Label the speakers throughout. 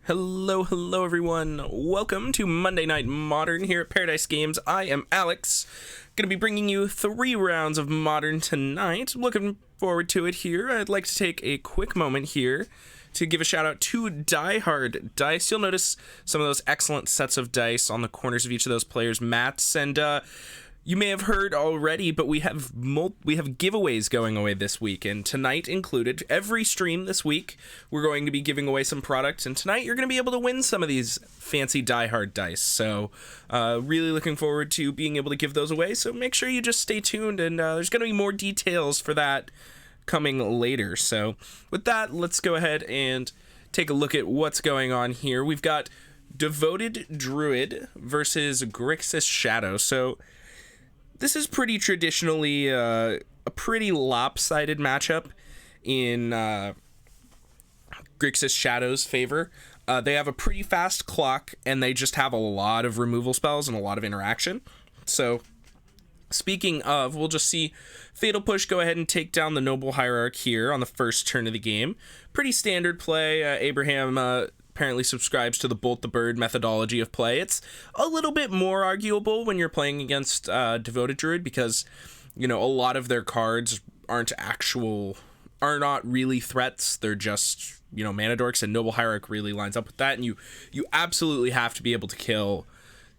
Speaker 1: Hello everyone. Welcome to Monday Night Modern here at Pairodice Games. I am Alex. Going to be bringing you 3 rounds of Modern tonight. Looking forward to it here. I'd like to take a quick moment here to give a shout out to Die Hard Dice. You'll notice some of those excellent sets of dice on the corners of each of those players' mats, and you may have heard already, but we have giveaways going away this week, and tonight included. Every stream this week, we're going to be giving away some products, and tonight you're going to be able to win some of these fancy Die Hard dice. So, really looking forward to being able to give those away. So make sure you just stay tuned, and there's going to be more details for that coming later. So, with that, let's go ahead and take a look at what's going on here. We've got Devoted Druid versus Grixis Shadow. So this is pretty traditionally a pretty lopsided matchup in Grixis Shadow's favor. They have a pretty fast clock, and they just have a lot of removal spells and a lot of interaction. So, speaking of, we'll just see Fatal Push go ahead and take down the Noble Hierarch here on the first turn of the game. Pretty standard play. Abraham apparently subscribes to the Bolt the Bird methodology of play. It's a little bit more arguable when you're playing against Devoted Druid because, you know, a lot of their cards are not really threats. They're just, you know, mana dorks, and Noble Hierarch really lines up with that. And you absolutely have to be able to kill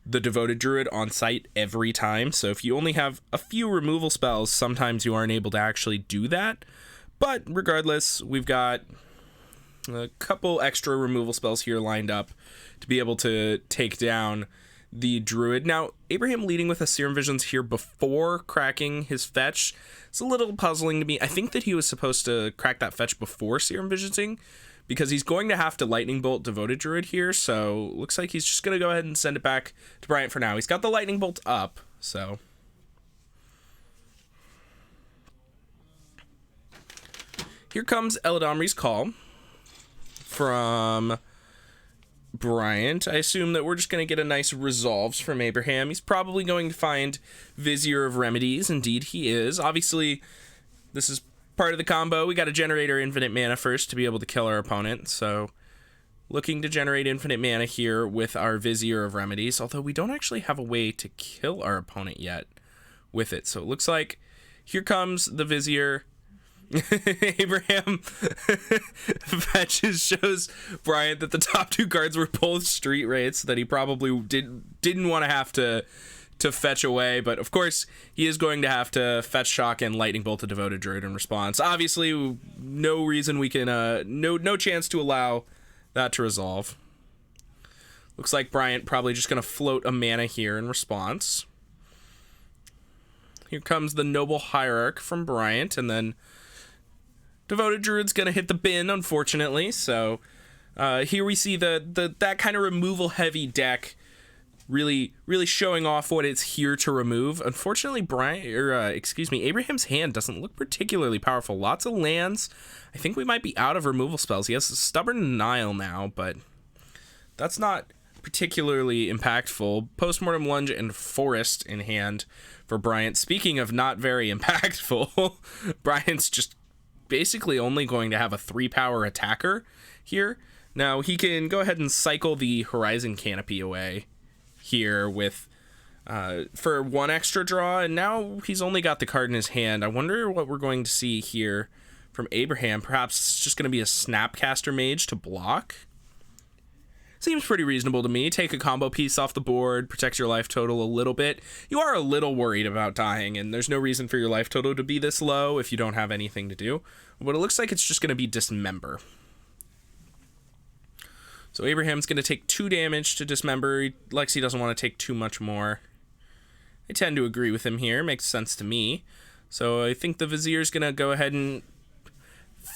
Speaker 1: the Devoted Druid on site every time. So if you only have a few removal spells, sometimes you aren't able to actually do that. But regardless, we've got a couple extra removal spells here lined up to be able to take down the Druid. Now, Abraham leading with a Serum Visions here before cracking his fetch. It's a little puzzling to me. I think that he was supposed to crack that fetch before Serum Visionsing, because he's going to have to Lightning Bolt Devoted Druid here, so looks like he's just going to go ahead and send it back to Bryant for now. He's got the Lightning Bolt up, so here comes Eladamri's Call from Bryant. I assume that we're just going to get a nice resolves from Abraham. He's probably going to find Vizier of Remedies. Indeed, he is. Obviously, this is part of the combo. We got to generate our infinite mana first to be able to kill our opponent. So, looking to generate infinite mana here with our Vizier of Remedies, although we don't actually have a way to kill our opponent yet with it. So, it looks like here comes the Vizier. Abraham fetches shows Bryant that the top 2 cards were both Street Wraiths that he probably didn't want to have to fetch away, but of course he is going to have to fetch Shock and Lightning Bolt a Devoted Druid in response. Obviously, no reason we can no chance to allow that to resolve. Looks like Bryant probably just going to float a mana here in response. Here comes the Noble Hierarch from Bryant, and then Devoted Druid's gonna hit the bin, unfortunately. So here we see that kind of removal heavy deck really showing off what it's here to remove. Unfortunately, Abraham's hand doesn't look particularly powerful. Lots of lands. I think we might be out of removal spells. He has a Stubborn Denial now, but that's not particularly impactful. Postmortem Lunge and Forest in hand for Bryant. Speaking of not very impactful, Bryant's just basically only going to have a 3-power attacker here. Now, he can go ahead and cycle the Horizon Canopy away here with for 1 extra draw, and now he's only got the card in his hand. I wonder what we're going to see here from Abraham. Perhaps it's just going to be a Snapcaster Mage to block. Seems pretty reasonable to me. Take a combo piece off the board, protect your life total a little bit. You are a little worried about dying, and there's no reason for your life total to be this low if you don't have anything to do. But it looks like it's just going to be Dismember. So Abraham's going to take 2 damage to Dismember. He doesn't want to take too much more. I tend to agree with him here. Makes sense to me. So I think the Vizier's going to go ahead and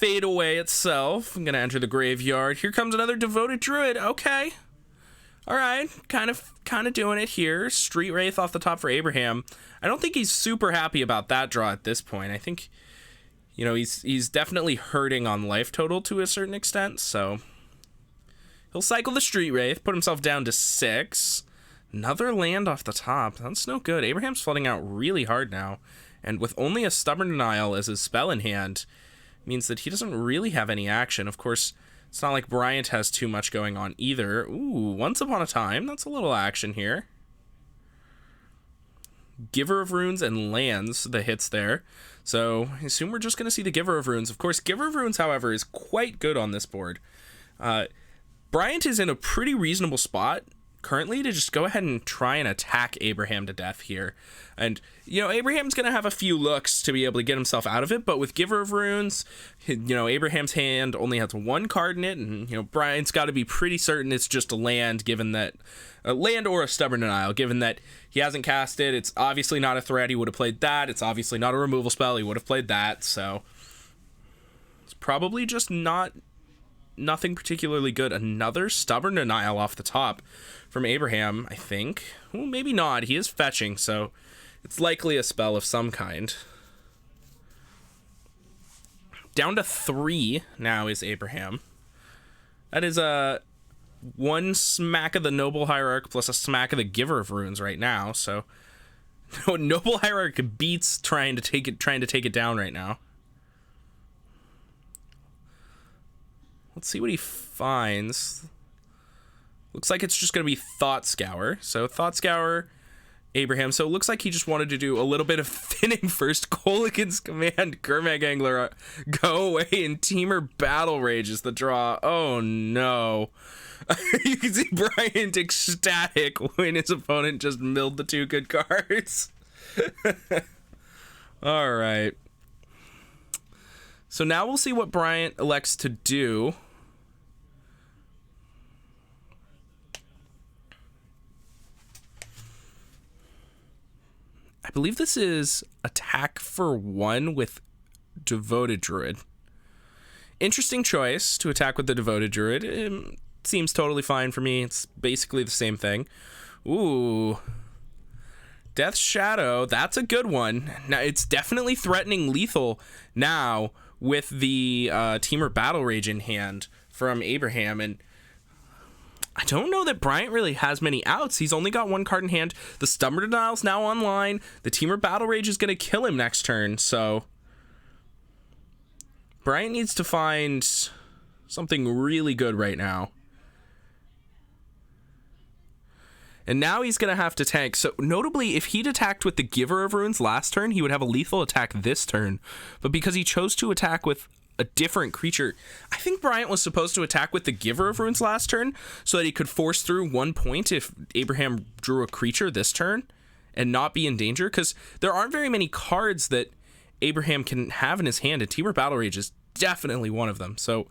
Speaker 1: fade away itself. I'm going to enter the graveyard. Here comes another Devoted Druid. Okay. All right. Kind of doing it here. Street Wraith off the top for Abraham. I don't think he's super happy about that draw at this point. I think, you know, he's definitely hurting on life total to a certain extent, so he'll cycle the Street Wraith, put himself down to 6. Another land off the top. That's no good. Abraham's flooding out really hard now, and with only a Stubborn Denial as his spell in hand, means that he doesn't really have any action. Of course, It's not like Bryant has too much going on either. Ooh, Once Upon a Time. That's a little action here. Giver of Runes and lands the hits there. So I assume we're just going to see the Giver of Runes. Of course, Giver of Runes, however, is quite good on this board. Bryant is in a pretty reasonable spot currently to just go ahead and try and attack Abraham to death here. And, Abraham's going to have a few looks to be able to get himself out of it, but with Giver of Runes, Abraham's hand only has one card in it, and, Bryant's got to be pretty certain it's just a land, given that, a land or a Stubborn Denial, given that he hasn't cast it. It's obviously not a threat, he would have played that. It's obviously not a removal spell, he would have played that, so it's probably just nothing particularly good. Another Stubborn Denial off the top from Abraham, I think. Well, maybe not. He is fetching, so it's likely a spell of some kind. Down to 3 now is Abraham. That is one smack of the Noble Hierarch plus a smack of the Giver of Runes right now, so Noble Hierarch beats trying to take it down right now. Let's see what he finds. Looks like it's just going to be Thought Scour. So Thought Scour, Abraham. So it looks like he just wanted to do a little bit of thinning first. Kolaghan's Command, Gurmag Angler, go away, and Temur Battle Rage is the draw. Oh no. You can see Bryant ecstatic when his opponent just milled the 2 good cards. All right. So now we'll see what Bryant elects to do. I believe this is attack for 1 with Devoted Druid. Interesting choice to attack with the Devoted Druid. It seems totally fine for me. It's basically the same thing. Ooh. Death's Shadow, that's a good one. Now, it's definitely threatening lethal now with the Temur Battle Rage in hand from Abraham, and I don't know that Bryant really has many outs. He's only got 1 card in hand. The Stubborn Denial's now online. The Temur Battle Rage is going to kill him next turn, so Bryant needs to find something really good right now. And now he's going to have to tank. So notably, if he'd attacked with the Giver of Runes last turn, he would have a lethal attack this turn. But because he chose to attack with a different creature, I think Bryant was supposed to attack with the Giver of Runes last turn so that he could force through 1 point if Abraham drew a creature this turn and not be in danger, because there aren't very many cards that Abraham can have in his hand, and Temur Battle Rage is definitely one of them. So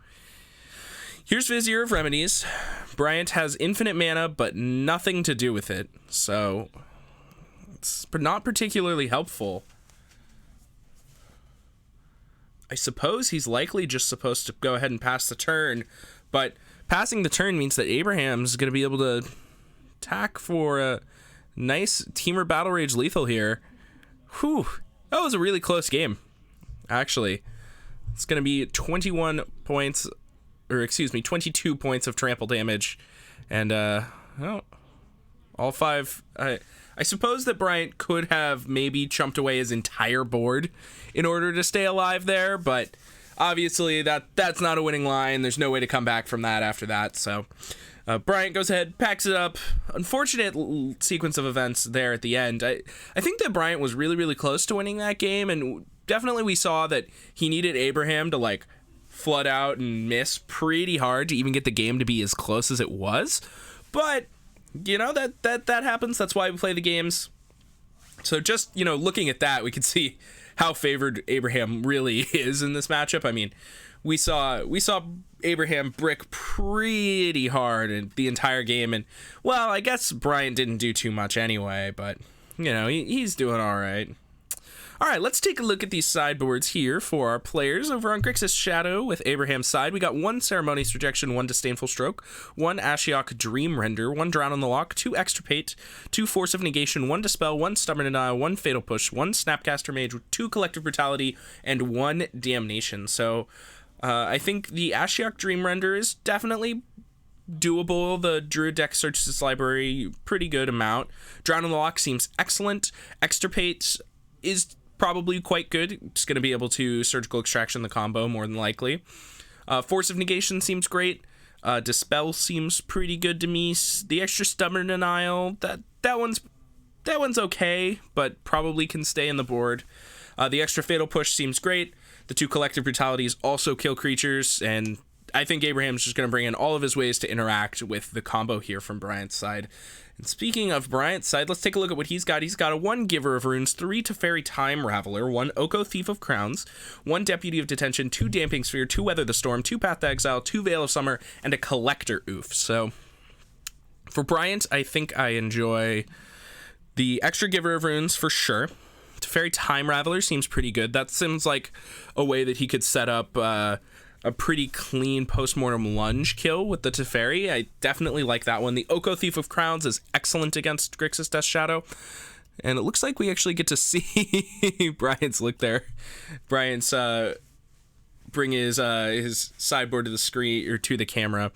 Speaker 1: here's Vizier of Remedies. Bryant has infinite mana, but nothing to do with it, so it's not particularly helpful. I suppose he's likely just supposed to go ahead and pass the turn, but passing the turn means that Abraham's going to be able to attack for a nice Temur Battle Rage lethal here. Whew, that was a really close game, actually. It's going to be 22 points of trample damage, and all 5. I suppose that Bryant could have maybe chumped away his entire board in order to stay alive there, but obviously that's not a winning line. There's no way to come back from that after that. So Bryant goes ahead, packs it up. Unfortunate sequence of events there at the end. I think that Bryant was really, really close to winning that game, and definitely we saw that he needed Abraham to flood out and miss pretty hard to even get the game to be as close as it was. But that happens. That's why we play the games. So just looking at that, we can see how favored Abraham really is in this matchup. I mean, we saw Abraham brick pretty hard in the entire game, and well, I guess Bryant didn't do too much anyway, but he's doing all right. All right, let's take a look at these sideboards here for our players. Over on Grixis Shadow with Abraham's side, we got 1 Ceremonious Rejection, 1 Disdainful Stroke, 1 Ashiok Dream Render, 1 Drown on the Lock, 2 Extirpate, 2 Force of Negation, 1 Dispel, 1 Stubborn Denial, 1 Fatal Push, 1 Snapcaster Mage, 2 Collective Brutality, and 1 Damnation. So I think the Ashiok Dream Render is definitely doable. The Druid deck searches its library pretty good amount. Drown on the Lock seems excellent. Extirpate is probably quite good. It's going to be able to Surgical Extraction the combo more than likely. Force of Negation seems great. Dispel seems pretty good to me. The extra Stubborn Denial, that one's okay, but probably can stay in the board. The extra Fatal Push seems great. The 2 Collective Brutalities also kill creatures, and I think Abraham's just going to bring in all of his ways to interact with the combo here from Bryant's side. And speaking of Bryant's side, let's take a look at what he's got. He's got a 1 Giver of Runes, 3 Teferi Time Raveler, 1 Oko Thief of Crowns, 1 Deputy of Detention, 2 Damping Sphere, 2 Weather the Storm, 2 Path to Exile, 2 Veil of Summer, and a Collector Oof. So for Bryant, I think I enjoy the extra Giver of Runes for sure. Teferi Time Raveler seems pretty good. That seems like a way that he could set up a pretty clean postmortem lunge kill with the Teferi. I definitely like that one. The Oko Thief of Crowns is excellent against Grixis Death Shadow. And it looks like we actually get to see Bryant's look there. Bryant's bring his sideboard to the screen or to the camera.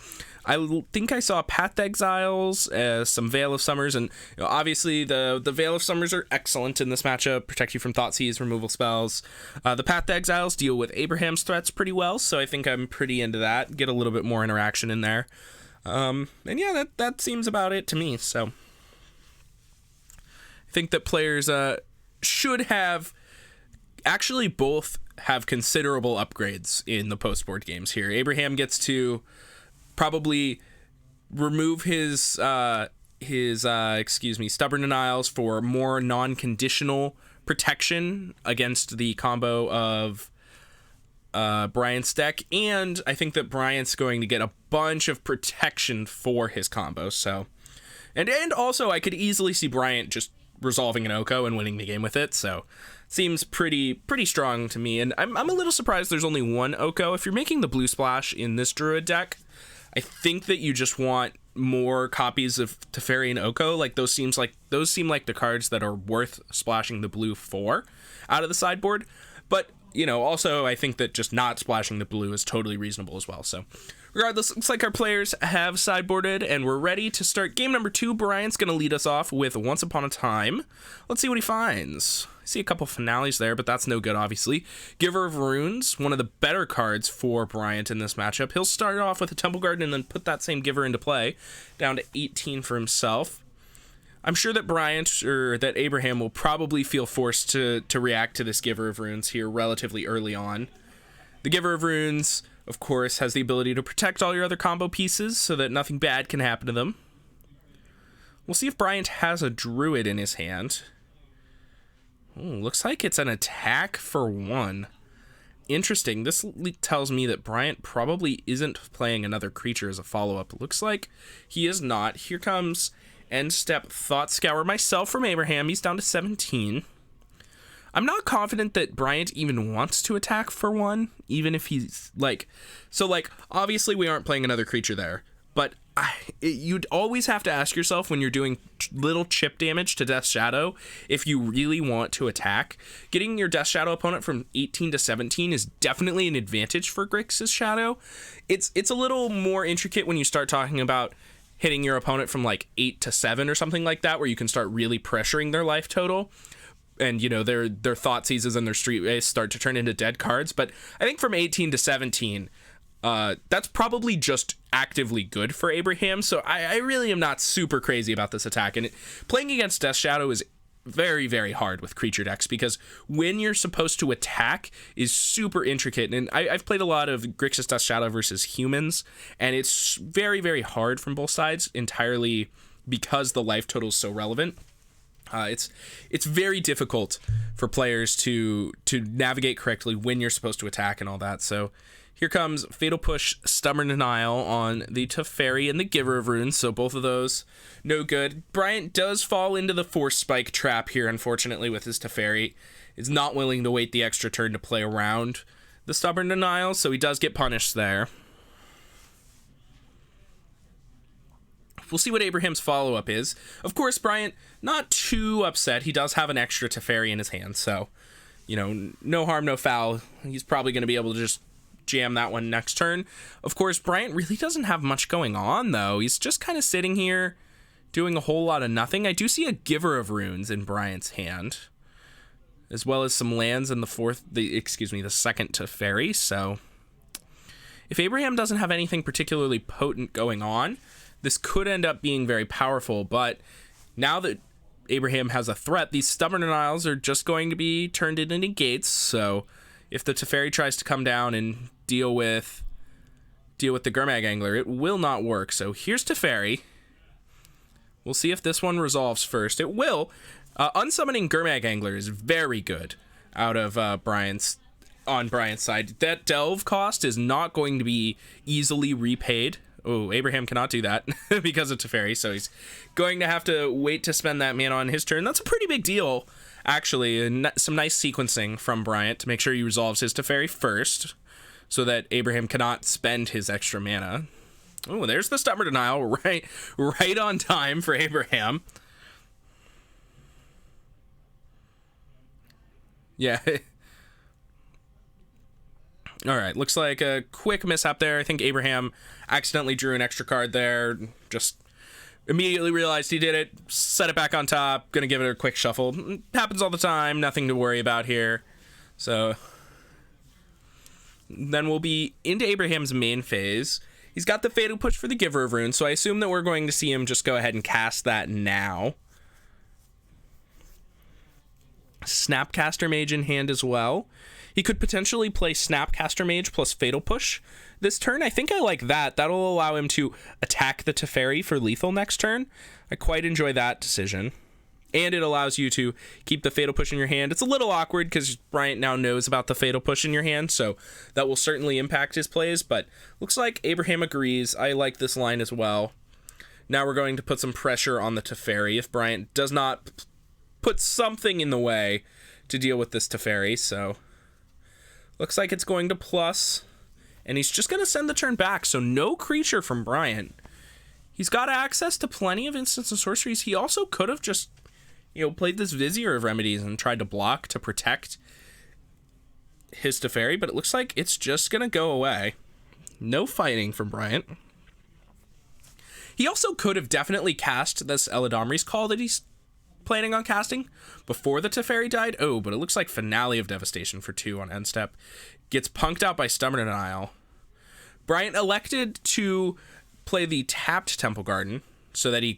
Speaker 1: I think I saw Path to Exiles, some Veil of Summers, and obviously the Veil of Summers are excellent in this matchup, protect you from Thoughtseize, removal spells. The Path to Exiles deal with Abraham's threats pretty well, so I think I'm pretty into that. Get a little bit more interaction in there. And yeah, that seems about it to me. So I think that players should have actually both have considerable upgrades in the post-board games here. Abraham gets to probably remove his Stubborn Denials for more non-conditional protection against the combo of Bryant's deck, and I think that Bryant's going to get a bunch of protection for his combo. So, and also I could easily see Bryant just resolving an Oko and winning the game with it. So, seems pretty strong to me. And I'm a little surprised there's only 1 Oko. If you're making the blue splash in this Druid deck, I think that you just want more copies of Teferi and Oko. Like those seem like the cards that are worth splashing the blue for out of the sideboard. But also I think that just not splashing the blue is totally reasonable as well. So regardless, looks like our players have sideboarded and we're ready to start game number 2. Bryant's going to lead us off with Once Upon a Time. Let's see what he finds. I see a couple finales there, but that's no good, obviously. Giver of Runes, one of the better cards for Bryant in this matchup. He'll start off with a Temple Garden and then put that same Giver into play, down to 18 for himself. I'm sure that that Abraham will probably feel forced to react to this Giver of Runes here relatively early on. The Giver of Runes, of course, has the ability to protect all your other combo pieces so that nothing bad can happen to them. We'll see if Bryant has a Druid in his hand. Ooh, looks like it's an attack for 1. Interesting. This tells me that Bryant probably isn't playing another creature as a follow-up. Looks like he is not. Here comes End Step Thought Scour myself from Abraham. He's down to 17. I'm not confident that Bryant even wants to attack for 1, even if he's obviously we aren't playing another creature there, but you'd always have to ask yourself when you're doing little chip damage to Death Shadow, if you really want to attack. Getting your Death Shadow opponent from 18 to 17 is definitely an advantage for Grixis Shadow. It's a little more intricate when you start talking about hitting your opponent from 8 to 7 or something like that, where you can start really pressuring their life total. And, their Thoughtseizes and their Streetways start to turn into dead cards. But I think from 18 to 17, that's probably just actively good for Abraham. So I really am not super crazy about this attack. And playing against Death Shadow is very, very hard with creature decks, because when you're supposed to attack is super intricate. And I've played a lot of Grixis Death Shadow versus humans, and it's very, very hard from both sides, entirely because the life total is so relevant. It's very difficult for players to navigate correctly when you're supposed to attack and all that. So here comes Fatal Push, Stubborn Denial on the Teferi and the Giver of Runes. So both of those, no good. Bryant does fall into the Force Spike trap here, unfortunately, with his Teferi. Is not willing to wait the extra turn to play around the Stubborn Denial, so he does get punished there. We'll see what Abraham's follow-up is. Of course, Bryant, not too upset. He does have an extra Teferi in his hand, so, no harm, no foul. He's probably going to be able to just jam that one next turn. Of course, Bryant really doesn't have much going on, though. He's just kind of sitting here doing a whole lot of nothing. I do see a Giver of Runes in Bryant's hand, as well as some lands in the second Teferi, so if Abraham doesn't have anything particularly potent going on, this could end up being very powerful. But now that Abraham has a threat, these Stubborn Denials are just going to be turned into negates. So if the Teferi tries to come down and deal with the Gurmag Angler, it will not work. So here's Teferi. We'll see if this one resolves first. It will. Unsummoning Gurmag Angler is very good out of Brian's side. That delve cost is not going to be easily repaid. Oh, Abraham cannot do that because of Teferi, so he's going to have to wait to spend that mana on his turn. That's a pretty big deal, actually. Some nice sequencing from Bryant to make sure he resolves his Teferi first so that Abraham cannot spend his extra mana. Oh, there's the Stubborn Denial right on time for Abraham. Yeah. All right, looks like a quick mishap there. I think Abraham accidentally drew an extra card there. Just immediately realized he did it, set it back on top, gonna give it a quick shuffle. Happens all the time, nothing to worry about here. So then we'll be into Abraham's main phase. He's got the Fatal Push for the Giver of Runes, so I assume that we're going to see him just go ahead and cast that now. Snapcaster Mage in hand as well. He could potentially play Snapcaster Mage plus Fatal Push this turn. I think I like that. That'll allow him to attack the Teferi for lethal next turn. I quite enjoy that decision. And it allows you to keep the Fatal Push in your hand. It's a little awkward because Bryant now knows about the Fatal Push in your hand, so that will certainly impact his plays, but looks like Abraham agrees. I like this line as well. Now we're going to put some pressure on the Teferi if Bryant does not put something in the way to deal with this Teferi, so looks like it's going to plus, and he's just going to send the turn back, so no creature from Bryant. He's got access to plenty of instants and sorceries. He also could have just, played this Vizier of Remedies and tried to block to protect his Teferi, but it looks like it's just going to go away. No fighting from Bryant. He also could have definitely cast this Eladamri's Call that he's planning on casting before the Teferi died. Oh, but it looks like Finale of Devastation for 2 on end step. Gets punked out by Stubborn Denial. Bryant elected to play the tapped Temple Garden so that he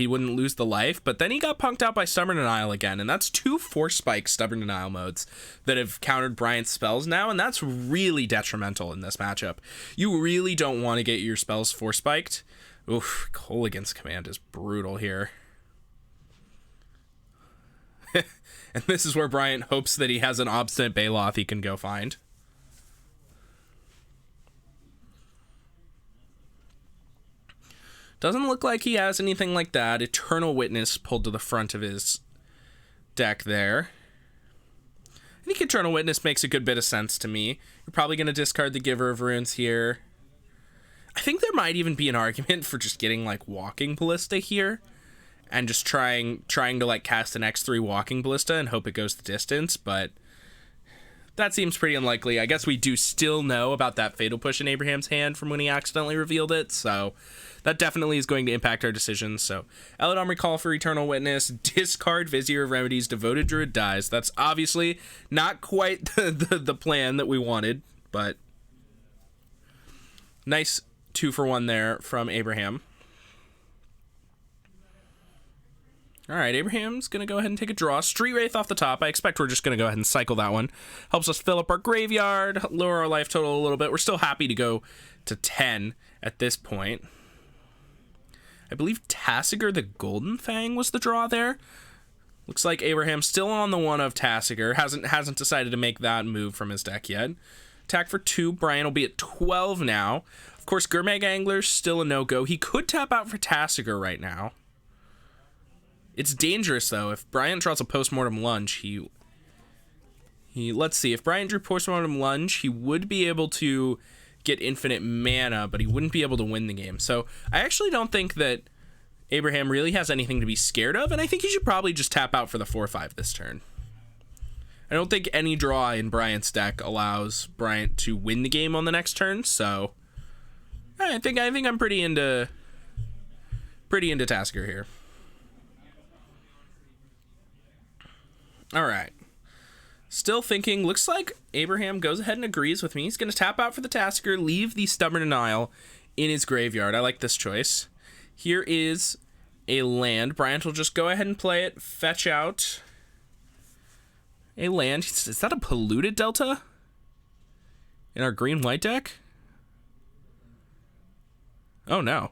Speaker 1: wouldn't lose the life, but then he got punked out by Stubborn Denial again, and that's 2 Force Spike Stubborn Denial modes that have countered Bryant's spells now, and that's really detrimental in this matchup. You really don't want to get your spells Force Spiked. Oof, Kolaghan's Command is brutal here. And this is where Bryant hopes that he has an Obstinate Baloth he can go find. Doesn't look like he has anything like that. Eternal Witness pulled to the front of his deck there. I think Eternal Witness makes a good bit of sense to me. You're probably going to discard the Giver of Runes here. I think there might even be an argument for just getting like Walking Ballista here and just trying to like cast an X3 Walking Ballista and hope it goes the distance, but that seems pretty unlikely. I guess we do still know about that Fatal Push in Abraham's hand from when he accidentally revealed it, so that definitely is going to impact our decisions. So Eladamri Call for Eternal Witness, discard Vizier of Remedies, Devoted Druid dies. That's obviously not quite the plan that we wanted, but nice 2-for-1 there from Abraham. All right, Abraham's going to go ahead and take a draw. Street Wraith off the top. I expect we're just going to go ahead and cycle that one. Helps us fill up our graveyard, lower our life total a little bit. We're still happy to go to 10 at this point. I believe Tasigur the Golden Fang was the draw there. Looks like Abraham's still on the one of Tasigur. Hasn't decided to make that move from his deck yet. Attack for 2. Brian will be at 12 now. Of course, Gurmag Angler's still a no-go. He could tap out for Tasigur right now. It's dangerous, though. If Brian draws a Postmortem Lunge, he let's see. If Brian drew Postmortem Lunge, he would be able to get infinite mana, but he wouldn't be able to win the game. So I actually don't think that Abraham really has anything to be scared of, and I think he should probably just tap out for the 4/5 this turn. I don't think any draw in Bryant's deck allows Bryant to win the game on the next turn, so I think I'm pretty into Tasigur here. All right. Still thinking. Looks like Abraham goes ahead and agrees with me. He's going to tap out for the Tasker, leave the Stubborn Denial in his graveyard. I like this choice. Here is a land. Bryant will just go ahead and play it. Fetch out a land. Is that a Polluted Delta in our green-white deck? Oh, no.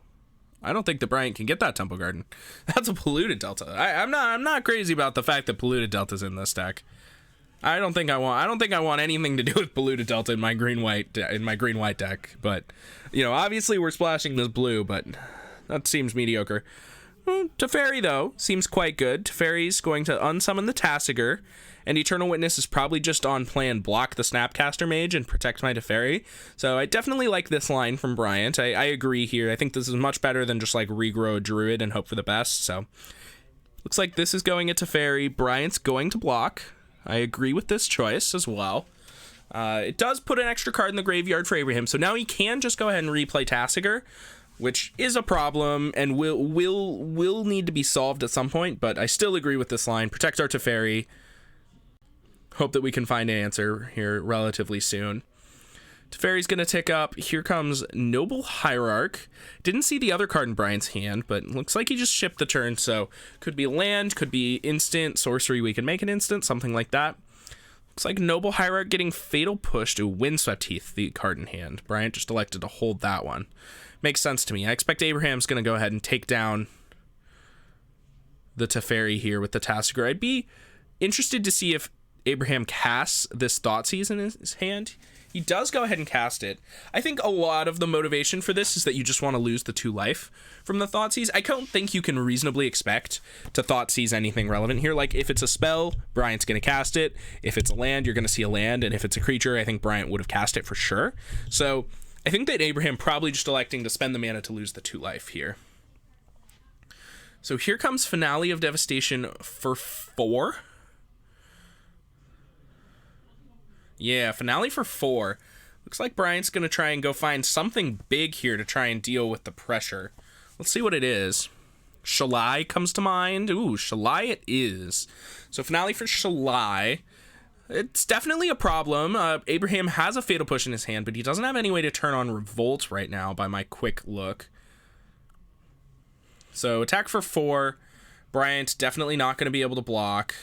Speaker 1: I don't think the Bryant can get that Temple Garden. That's a Polluted Delta. I'm not crazy about the fact that Polluted Delta's in this deck. I don't think I want anything to do with Polluted Delta in my green-white deck. But, you know, obviously we're splashing this blue, but that seems mediocre. Teferi, though, seems quite good. Teferi's going to unsummon the Tassiger, and Eternal Witness is probably just on plan block the Snapcaster Mage and protect my Teferi. So I definitely like this line from Bryant. I agree here. I think this is much better than just like regrow a Druid and hope for the best. So looks like this is going at Teferi. Bryant's going to block. I agree with this choice as well. It does put an extra card in the graveyard for Abraham, so now he can just go ahead and replay Tassiger, which is a problem and will need to be solved at some point, but I still agree with this line. Protect our Teferi. Hope that we can find an answer here relatively soon. Teferi's going to tick up. Here comes Noble Hierarch. Didn't see the other card in Bryant's hand, but looks like he just shipped the turn, so could be land, could be instant, sorcery, we can make an instant, something like that. Looks like Noble Hierarch getting Fatal Push to Windswept Heath, the card in hand. Bryant just elected to hold that one. Makes sense to me. I expect Abraham's going to go ahead and take down the Teferi here with the Tassiger. I'd be interested to see if Abraham casts this Thoughtseize in his hand. He does go ahead and cast it. I think a lot of the motivation for this is that you just want to lose the 2 life from the Thoughtseize. I don't think you can reasonably expect to Thoughtseize anything relevant here. Like, if it's a spell, Bryant's going to cast it. If it's a land, you're going to see a land. And if it's a creature, I think Bryant would have cast it for sure. So I think that Abraham probably just electing to spend the mana to lose the 2 life here. So here comes Finale of Devastation for 4. Yeah, Finale for 4. Looks like Bryant's going to try and go find something big here to try and deal with the pressure. Let's see what it is. Shalai comes to mind. Ooh, Shalai it is. So Finale for Shalai. It's definitely a problem. Abraham has a Fatal Push in his hand, but he doesn't have any way to turn on Revolt right now by my quick look. So attack for 4. Bryant definitely not going to be able to block.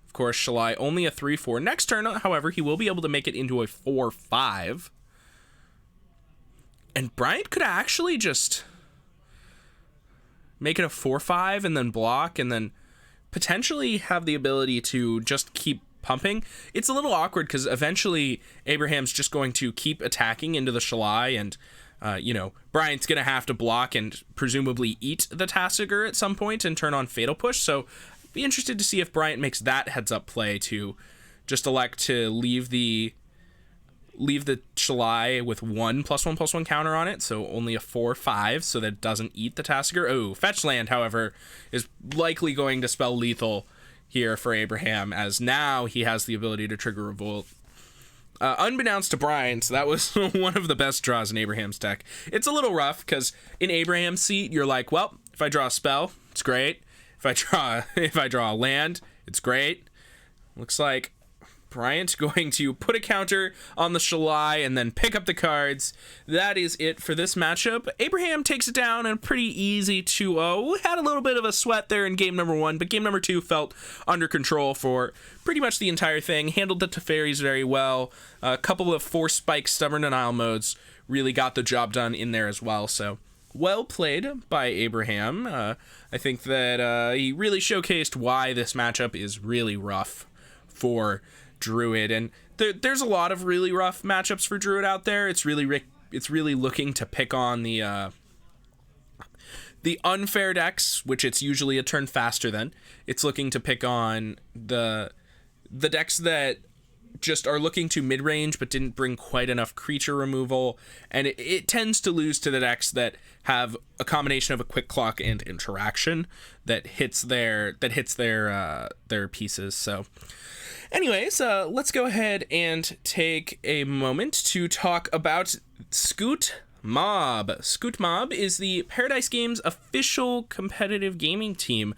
Speaker 1: Of course, Shalai only a 3/4. Next turn, however, he will be able to make it into a 4/5. And Bryant could actually just make it a 4/5 and then block and then potentially have the ability to just keep pumping. It's a little awkward because eventually Abraham's just going to keep attacking into the Shalai and Bryant's going to have to block and presumably eat the Tassiger at some point and turn on Fatal Push. So be interested to see if Bryant makes that heads-up play to just elect to leave the Shalai with 1/1/1 counter on it, so only a 4/5, so that it doesn't eat the Tassiger. Oh, Fetch Land, however, is likely going to spell lethal here for Abraham, as now he has the ability to trigger Revolt. Unbeknownst to Bryant, that was one of the best draws in Abraham's deck. It's a little rough, because in Abraham's seat, you're like, well, if I draw a spell, it's great. If I draw a land, it's great. Looks like Bryant going to put a counter on the Shalai and then pick up the cards. That is it for this matchup. Abraham takes it down in a pretty easy 2-0. Had a little bit of a sweat there in game number 1, but game number 2 felt under control for pretty much the entire thing. Handled the Teferis very well. A couple of 4-spike Stubborn Denial modes really got the job done in there as well, so well played by Abraham. I think that he really showcased why this matchup is really rough for Druid, and there's a lot of really rough matchups for Druid out there. It's really looking to pick on the unfair decks, which it's usually a turn faster than. It's looking to pick on the decks that just are looking to mid-range but didn't bring quite enough creature removal, and it tends to lose to the decks that have a combination of a quick clock and interaction that hits their pieces. So anyways, let's go ahead and take a moment to talk about Scoot Mob. Scoot Mob is the Pairodice Games official competitive gaming team.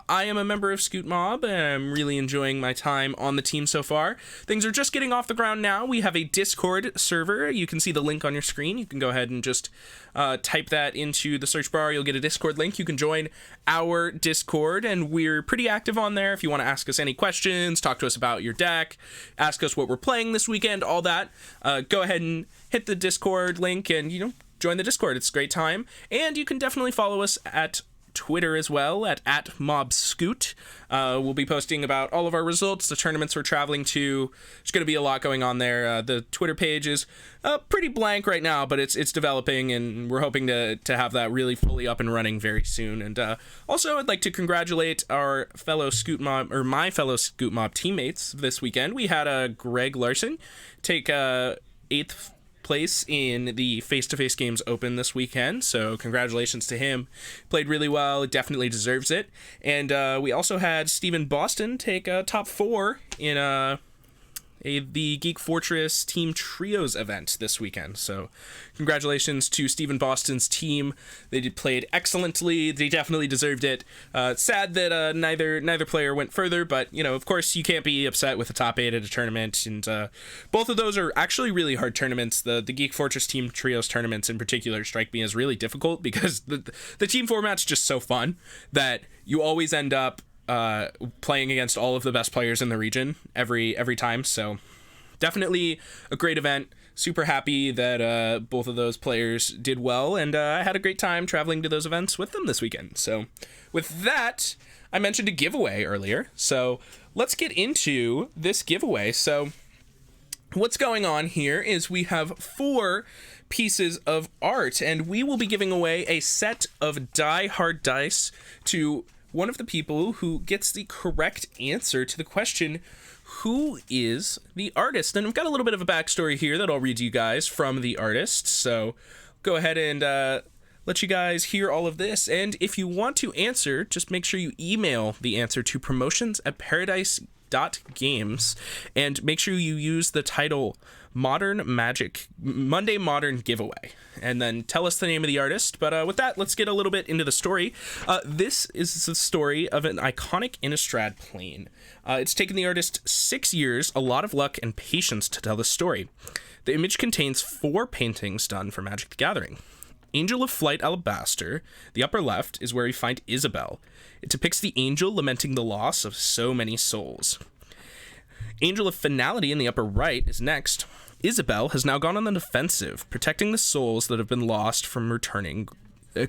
Speaker 1: I am a member of Scoot Mob, and I'm really enjoying my time on the team so far. Things are just getting off the ground now. We have a Discord server. You can see the link on your screen. You can go ahead and just type that into the search bar. You'll get a Discord link. You can join our Discord, and we're pretty active on there. If you want to ask us any questions, talk to us about your deck, ask us what we're playing this weekend, all that, go ahead and hit the Discord link and, join the Discord. It's a great time. And you can definitely follow us at Twitter as well, at @MobScoot. We'll be posting about all of our results, the tournaments we're traveling to. There's going to be a lot going on there. The Twitter page is pretty blank right now, but it's developing, and we're hoping to have that really fully up and running very soon. And also, I'd like to congratulate our fellow Scoot Mob, or my fellow Scoot Mob teammates this weekend. We had Greg Larson take 8th place in the face-to-face games open this weekend, so congratulations to him. Played really well, definitely deserves it. And we also had Stephen Boston take top 4 in the Geek Fortress Team Trios event this weekend. So congratulations to Stephen Boston's team. They played excellently. They definitely deserved it. Sad that neither player went further, but of course you can't be upset with the top 8 at a tournament. And both of those are actually really hard tournaments. The Geek Fortress Team Trios tournaments in particular strike me as really difficult because the team format's just so fun that you always end up playing against all of the best players in the region every time. So definitely a great event. Super happy that both of those players did well, and I had a great time traveling to those events with them this weekend. So with that, I mentioned a giveaway earlier, so let's get into this giveaway. So what's going on here is we have 4 pieces of art, and we will be giving away a set of Die Hard dice to one of the people who gets the correct answer to the question, who is the artist? And I've got a little bit of a backstory here that I'll read to you guys from the artist. So go ahead and let you guys hear all of this. And if you want to answer, just make sure you email the answer to promotions@pairodice.games, and make sure you use the title Monday Modern Giveaway, and then tell us the name of the artist. But with that, let's get a little bit into the story. This is the story of an iconic Innistrad plane. It's taken the artist 6 years, a lot of luck, and patience to tell the story. The image contains 4 paintings done for Magic the Gathering. Angel of Flight Alabaster, the upper left, is where we find Isabel. It depicts the angel lamenting the loss of so many souls. Angel of Finality in the upper right is next. Isabel has now gone on the defensive, protecting the souls that have been lost from returning from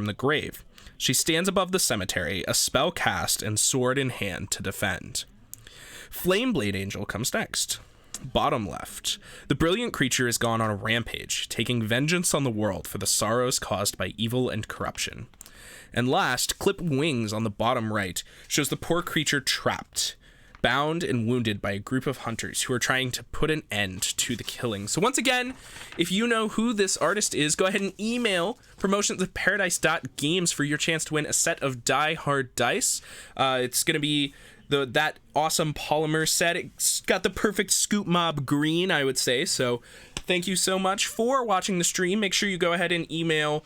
Speaker 1: the grave. She stands above the cemetery, a spell cast and sword in hand to defend. Flameblade Angel comes next. Bottom left. The brilliant creature has gone on a rampage, taking vengeance on the world for the sorrows caused by evil and corruption. And last, Clip Wings on the bottom right shows the poor creature trapped, bound and wounded by a group of hunters who are trying to put an end to the killing. So once again, if you know who this artist is, go ahead and email promotions@pairodice.games for your chance to win a set of Die Hard dice. It's going to be that awesome polymer set. It's got the perfect Scoot Mob green, I would say. So thank you so much for watching the stream. Make sure you go ahead and email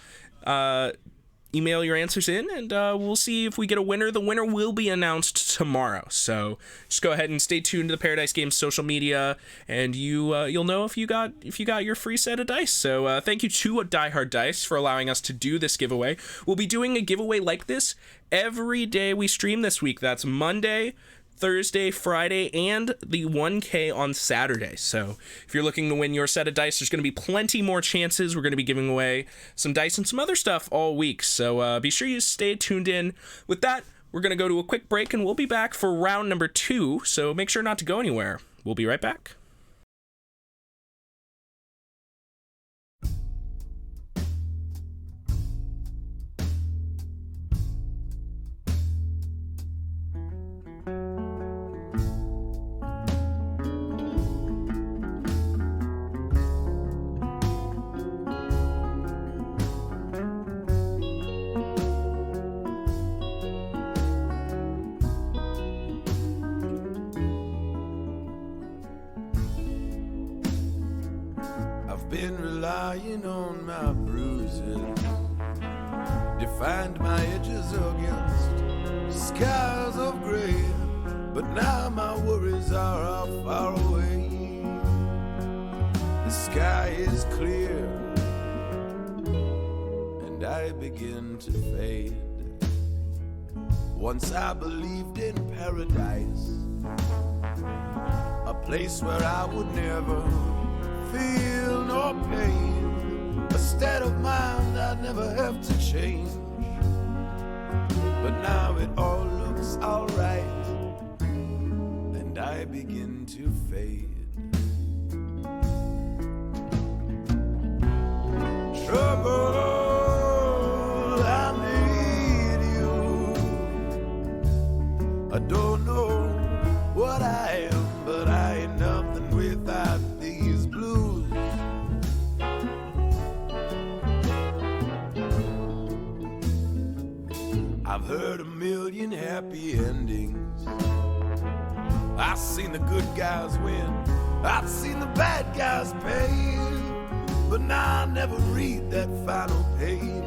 Speaker 1: your answers in, and we'll see if we get a winner. The winner will be announced tomorrow, so just go ahead and stay tuned to the Pairodice Games social media, and you'll know if you got your free set of dice. So thank you to Die Hard Dice for allowing us to do this giveaway. We'll be doing a giveaway like this every day we stream this week. That's Monday, Thursday, Friday, and the 1K on Saturday. So if you're looking to win your set of dice, there's going to be plenty more chances. We're going to be giving away some dice and some other stuff all week. So be sure you stay tuned in. With that, we're going to go to a quick break, and we'll be back for round number 2. So make sure not to go anywhere. We'll be right back.
Speaker 2: I've been relying on my bruises, defined my edges against skies of gray, but now my worries are all far away. The sky is clear and I begin to fade. Once I believed in paradise, a place where I would never feel no pain, a state of mind I'd never have to change. But now it all looks alright and I begin to fade. Trouble, I need you. I don't know what I am, but I ain't nothing without these blues. I've heard a million happy endings. I've seen the good guys win, I've seen the bad guys pay, but now I never read that final page,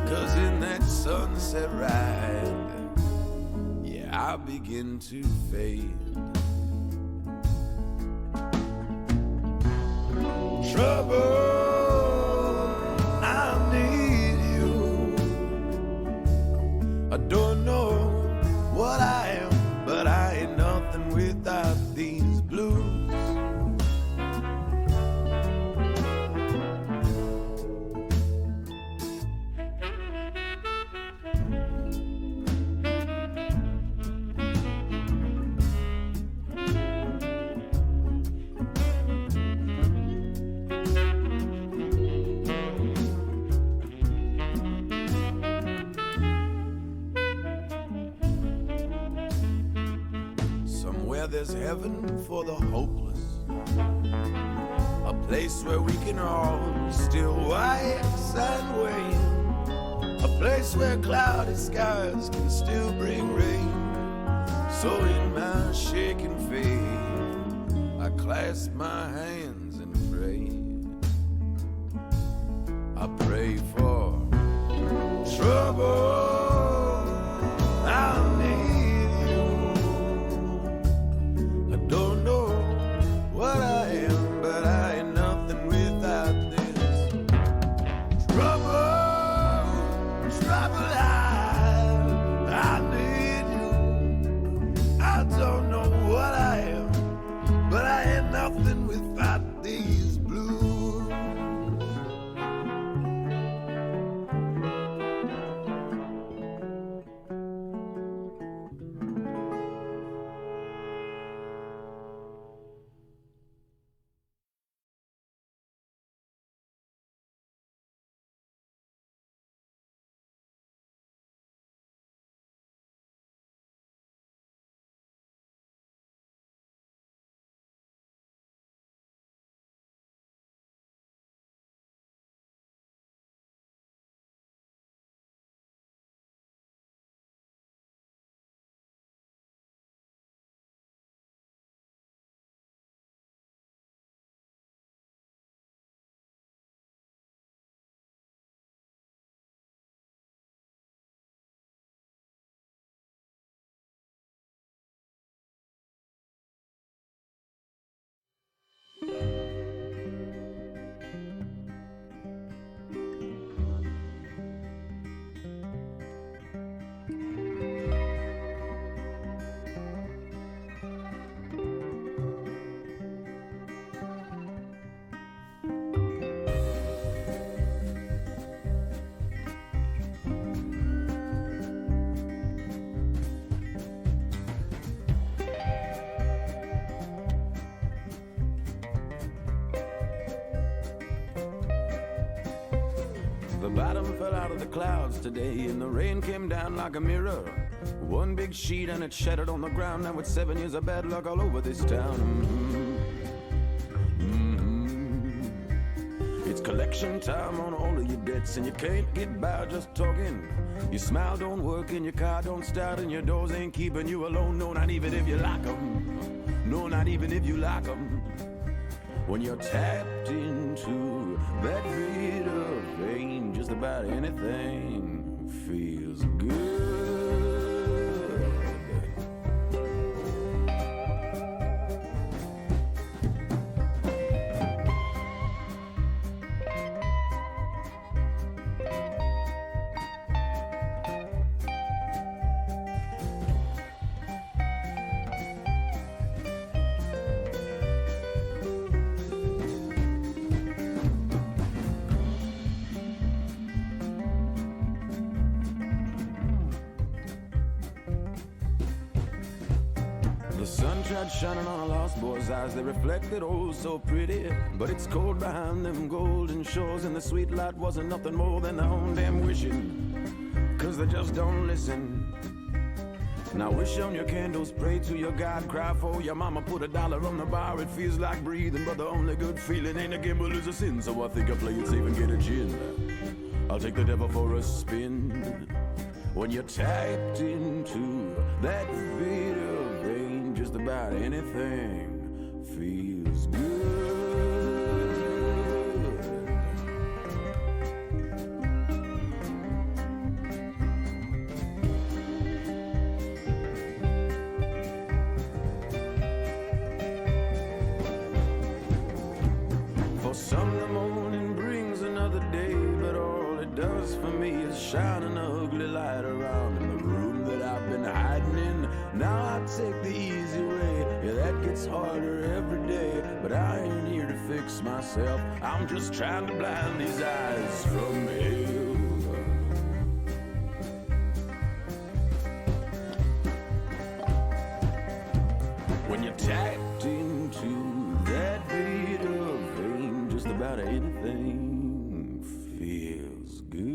Speaker 2: 'cause in that sunset ride, yeah, I begin to fade. Trouble, I need you. I don't know what I am, but I ain't nothing without these blues. There's heaven for the hopeless, a place where we can all still wax and wane, a place where cloudy skies can still bring rain. So in my shaking faith, I clasp my hands and pray. I pray for trouble. The bottom fell out of the clouds today, and the rain came down like a mirror. One big sheet and it shattered on the ground. Now it's 7 years of bad luck all over this town. It's collection time on all of your debts, and you can't get by just talking. Your smile don't work and your car don't start, and your doors ain't keeping you alone. No, not even if you lock them. No, not even if you lock them. When you're tapped into that bit of vein, just about anything feels good. The sun tried shining on a lost boy's eyes. They reflected oh so pretty, but it's cold behind them golden shores, and the sweet light wasn't nothing more than their own damn wishing, 'cause they just don't listen. Now wish on your candles, pray to your God, cry for your mama, put $1 on the bar. It feels like breathing, but the only good feeling ain't a gamble is a sin. So I think I play it safe and get a gin. I'll take the devil for a spin. When you're tapped into that bit of vein, just about anything feels good. For some the morning brings another day, but all it does for me is shine an ugly light around in the room that I've been hiding in. Now I take the easy way, yeah, that gets harder every day, but I ain't here to fix myself, I'm just trying to blind these eyes from hell. When you're tapped into that bit of vein, just about anything feels good.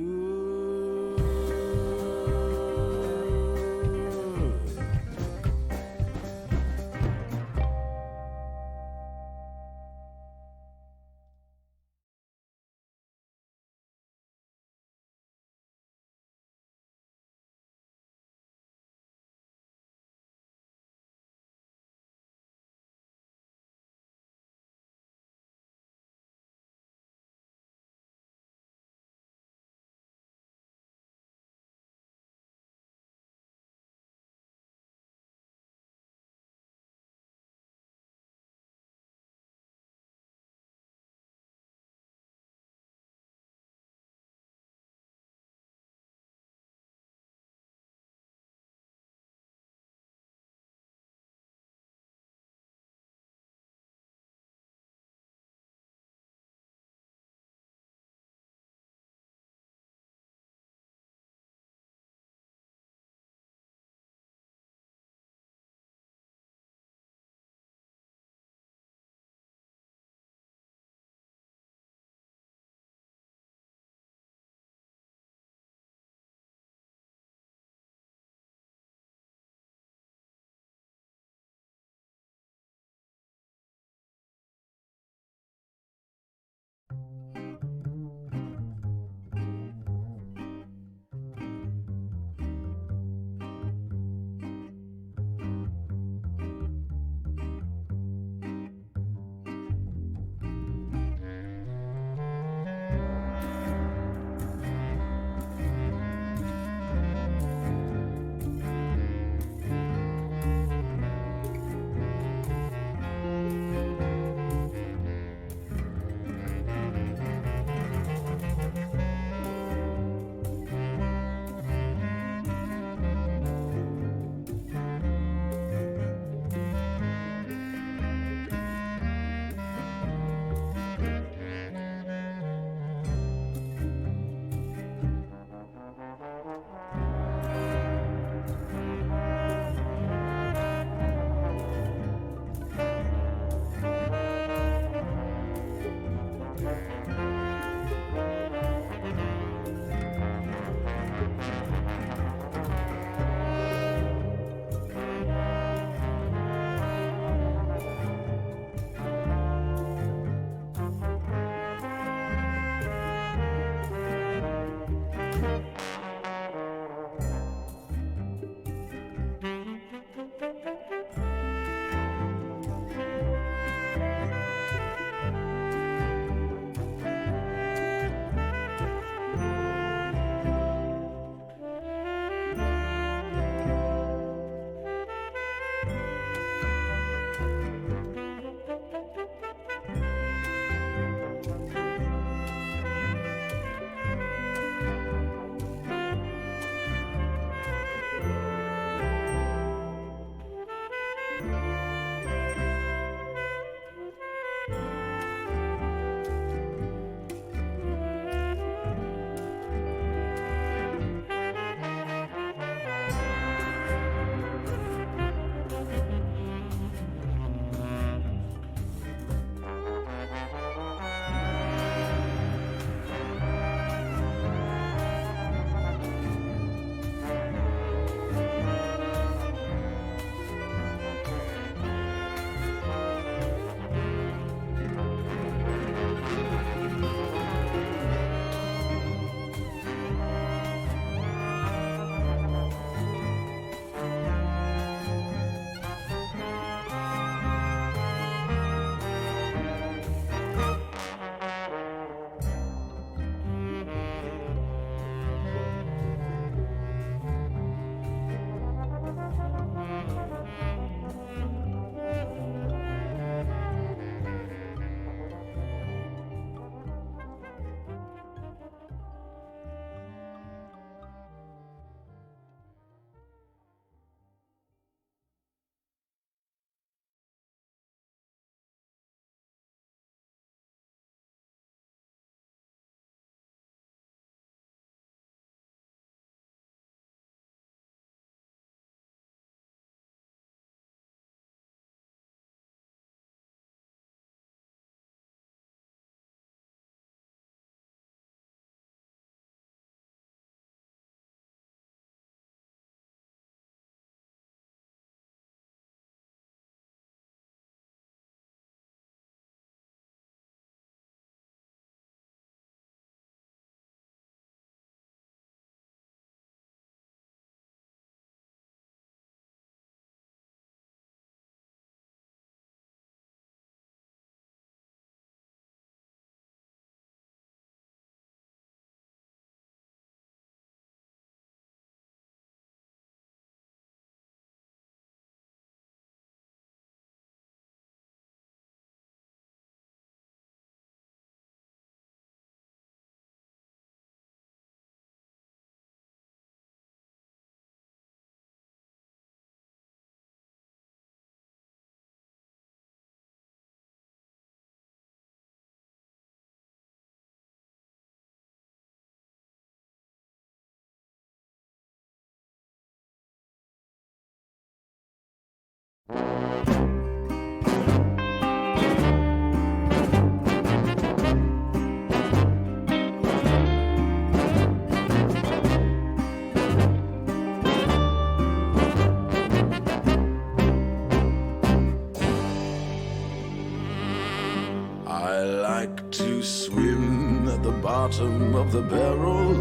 Speaker 2: I like to swim at the bottom of the barrel.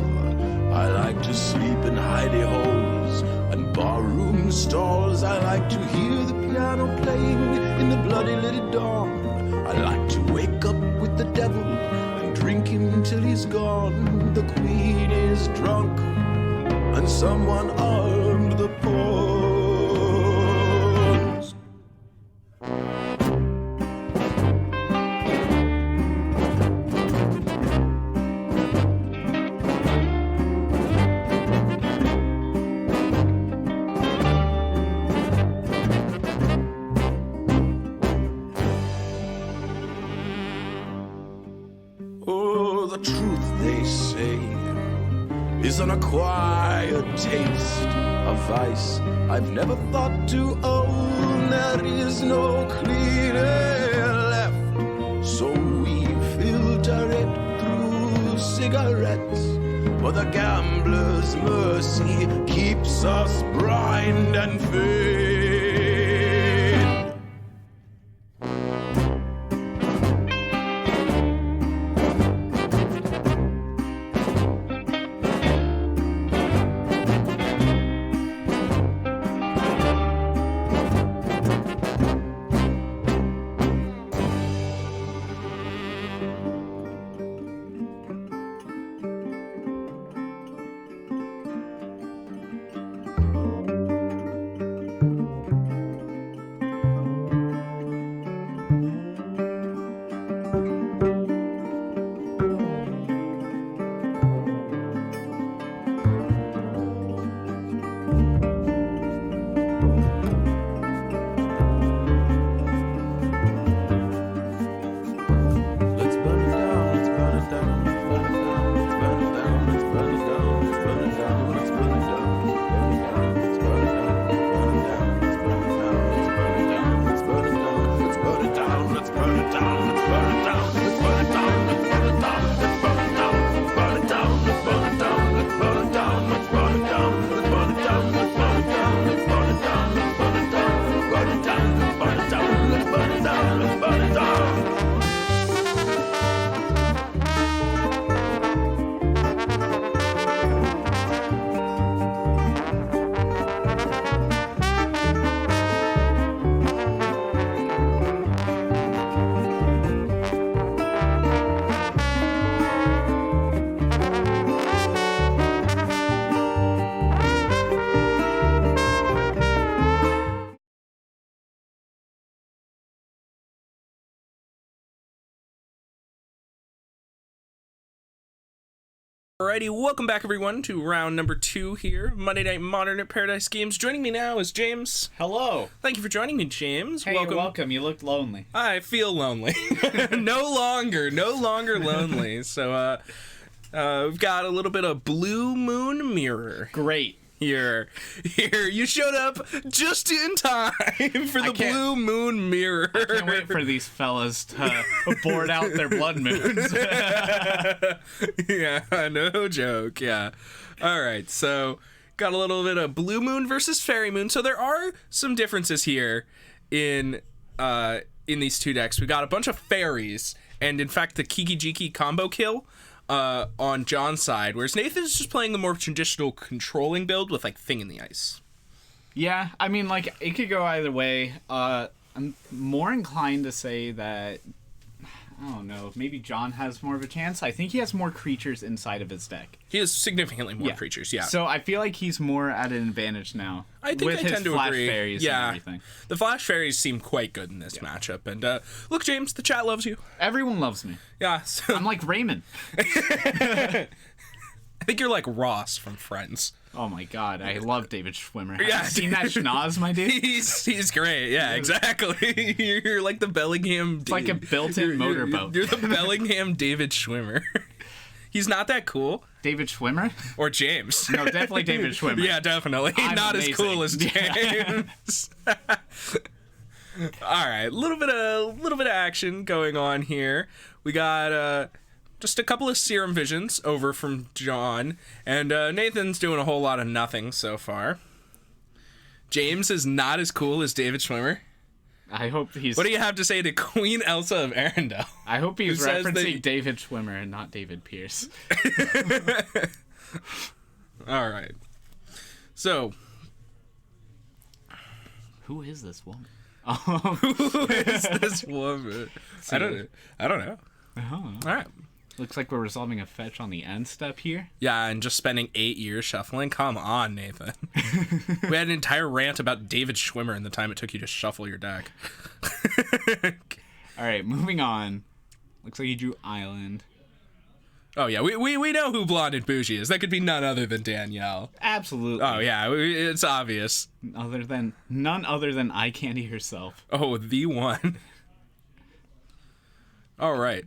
Speaker 2: I like to sleep in hidey holes and barroom stalls. I like to hear the piano playing in the bloody little dawn. I like to wake up with the devil and drink him till he's gone. The queen is drunk and someone armed the pawns. Oh, the truth they say is an acquired taste, a vice I've never thought to own. There is no cleaner left, so we filter it through cigarettes. For the gambler's mercy keeps us blind and fade.
Speaker 1: Alrighty, welcome back everyone to round number 2 here, Monday Night Modern at Pairodice Games. Joining me now is James.
Speaker 3: Hello.
Speaker 1: Thank you for joining me, James.
Speaker 3: Hey, welcome. You looked lonely.
Speaker 1: I feel lonely. no longer lonely. So, we've got a little bit of Blue Moon Mirror.
Speaker 3: Great.
Speaker 1: Here, you showed up just in time for the Blue Moon Mirror.
Speaker 3: I can't wait for these fellas to board out their blood moons.
Speaker 1: Yeah, no joke, yeah. Alright, so got a little bit of Blue Moon versus Fairy Moon. So there are some differences here in these two decks. We got a bunch of fairies, and in fact the Kiki Jiki combo kill on John's side, whereas Nathan's just playing the more traditional controlling build with like Thing in the Ice.
Speaker 3: Yeah, I mean, like, it could go either way. I'm more inclined to say that, I don't know, maybe John has more of a chance. I think he has more creatures inside of his deck.
Speaker 1: He has significantly more creatures, yeah.
Speaker 3: So I feel like he's more at an advantage now.
Speaker 1: I think
Speaker 3: with
Speaker 1: I
Speaker 3: his
Speaker 1: tend to
Speaker 3: flash
Speaker 1: agree.
Speaker 3: fairies and everything.
Speaker 1: The flash fairies seem quite good in this matchup. And look, James, the chat loves you.
Speaker 3: Everyone loves me.
Speaker 1: Yeah. So
Speaker 3: I'm like Raymond.
Speaker 1: I think you're like Ross from Friends.
Speaker 3: Oh my god, I love David Schwimmer.
Speaker 1: Yeah.
Speaker 3: Have you seen that schnoz, my dude?
Speaker 1: He's great. Yeah, exactly. You're like the Bellingham.
Speaker 3: It's like a built-in motorboat.
Speaker 1: You're the Bellingham David Schwimmer. He's not that cool.
Speaker 3: David Schwimmer?
Speaker 1: Or James.
Speaker 3: No, definitely David Schwimmer.
Speaker 1: Yeah, definitely.
Speaker 3: I'm
Speaker 1: not
Speaker 3: amazing.
Speaker 1: as cool as James. All right, a little bit of action going on here. We got just a couple of serum visions over from John, and Nathan's doing a whole lot of nothing so far. James is not as cool as David Schwimmer.
Speaker 3: I hope he's...
Speaker 1: What do you have to say to Queen Elsa of Arendelle?
Speaker 3: I hope he's referencing David Schwimmer and not David Pierce.
Speaker 1: All right. So...
Speaker 3: Who is this woman?
Speaker 1: Who is this woman? I don't know. All right.
Speaker 3: Looks like we're resolving a fetch on the end step here.
Speaker 1: Yeah, and just spending 8 years shuffling? Come on, Nathan. We had an entire rant about David Schwimmer in the time it took you to shuffle your deck.
Speaker 3: All right, moving on. Looks like you drew Island.
Speaker 1: Oh, yeah, we know who Blonde and Bougie is. That could be none other than Danielle.
Speaker 3: Absolutely.
Speaker 1: Oh, yeah, it's obvious.
Speaker 3: None other than Eye Candy herself.
Speaker 1: Oh, the one. All right.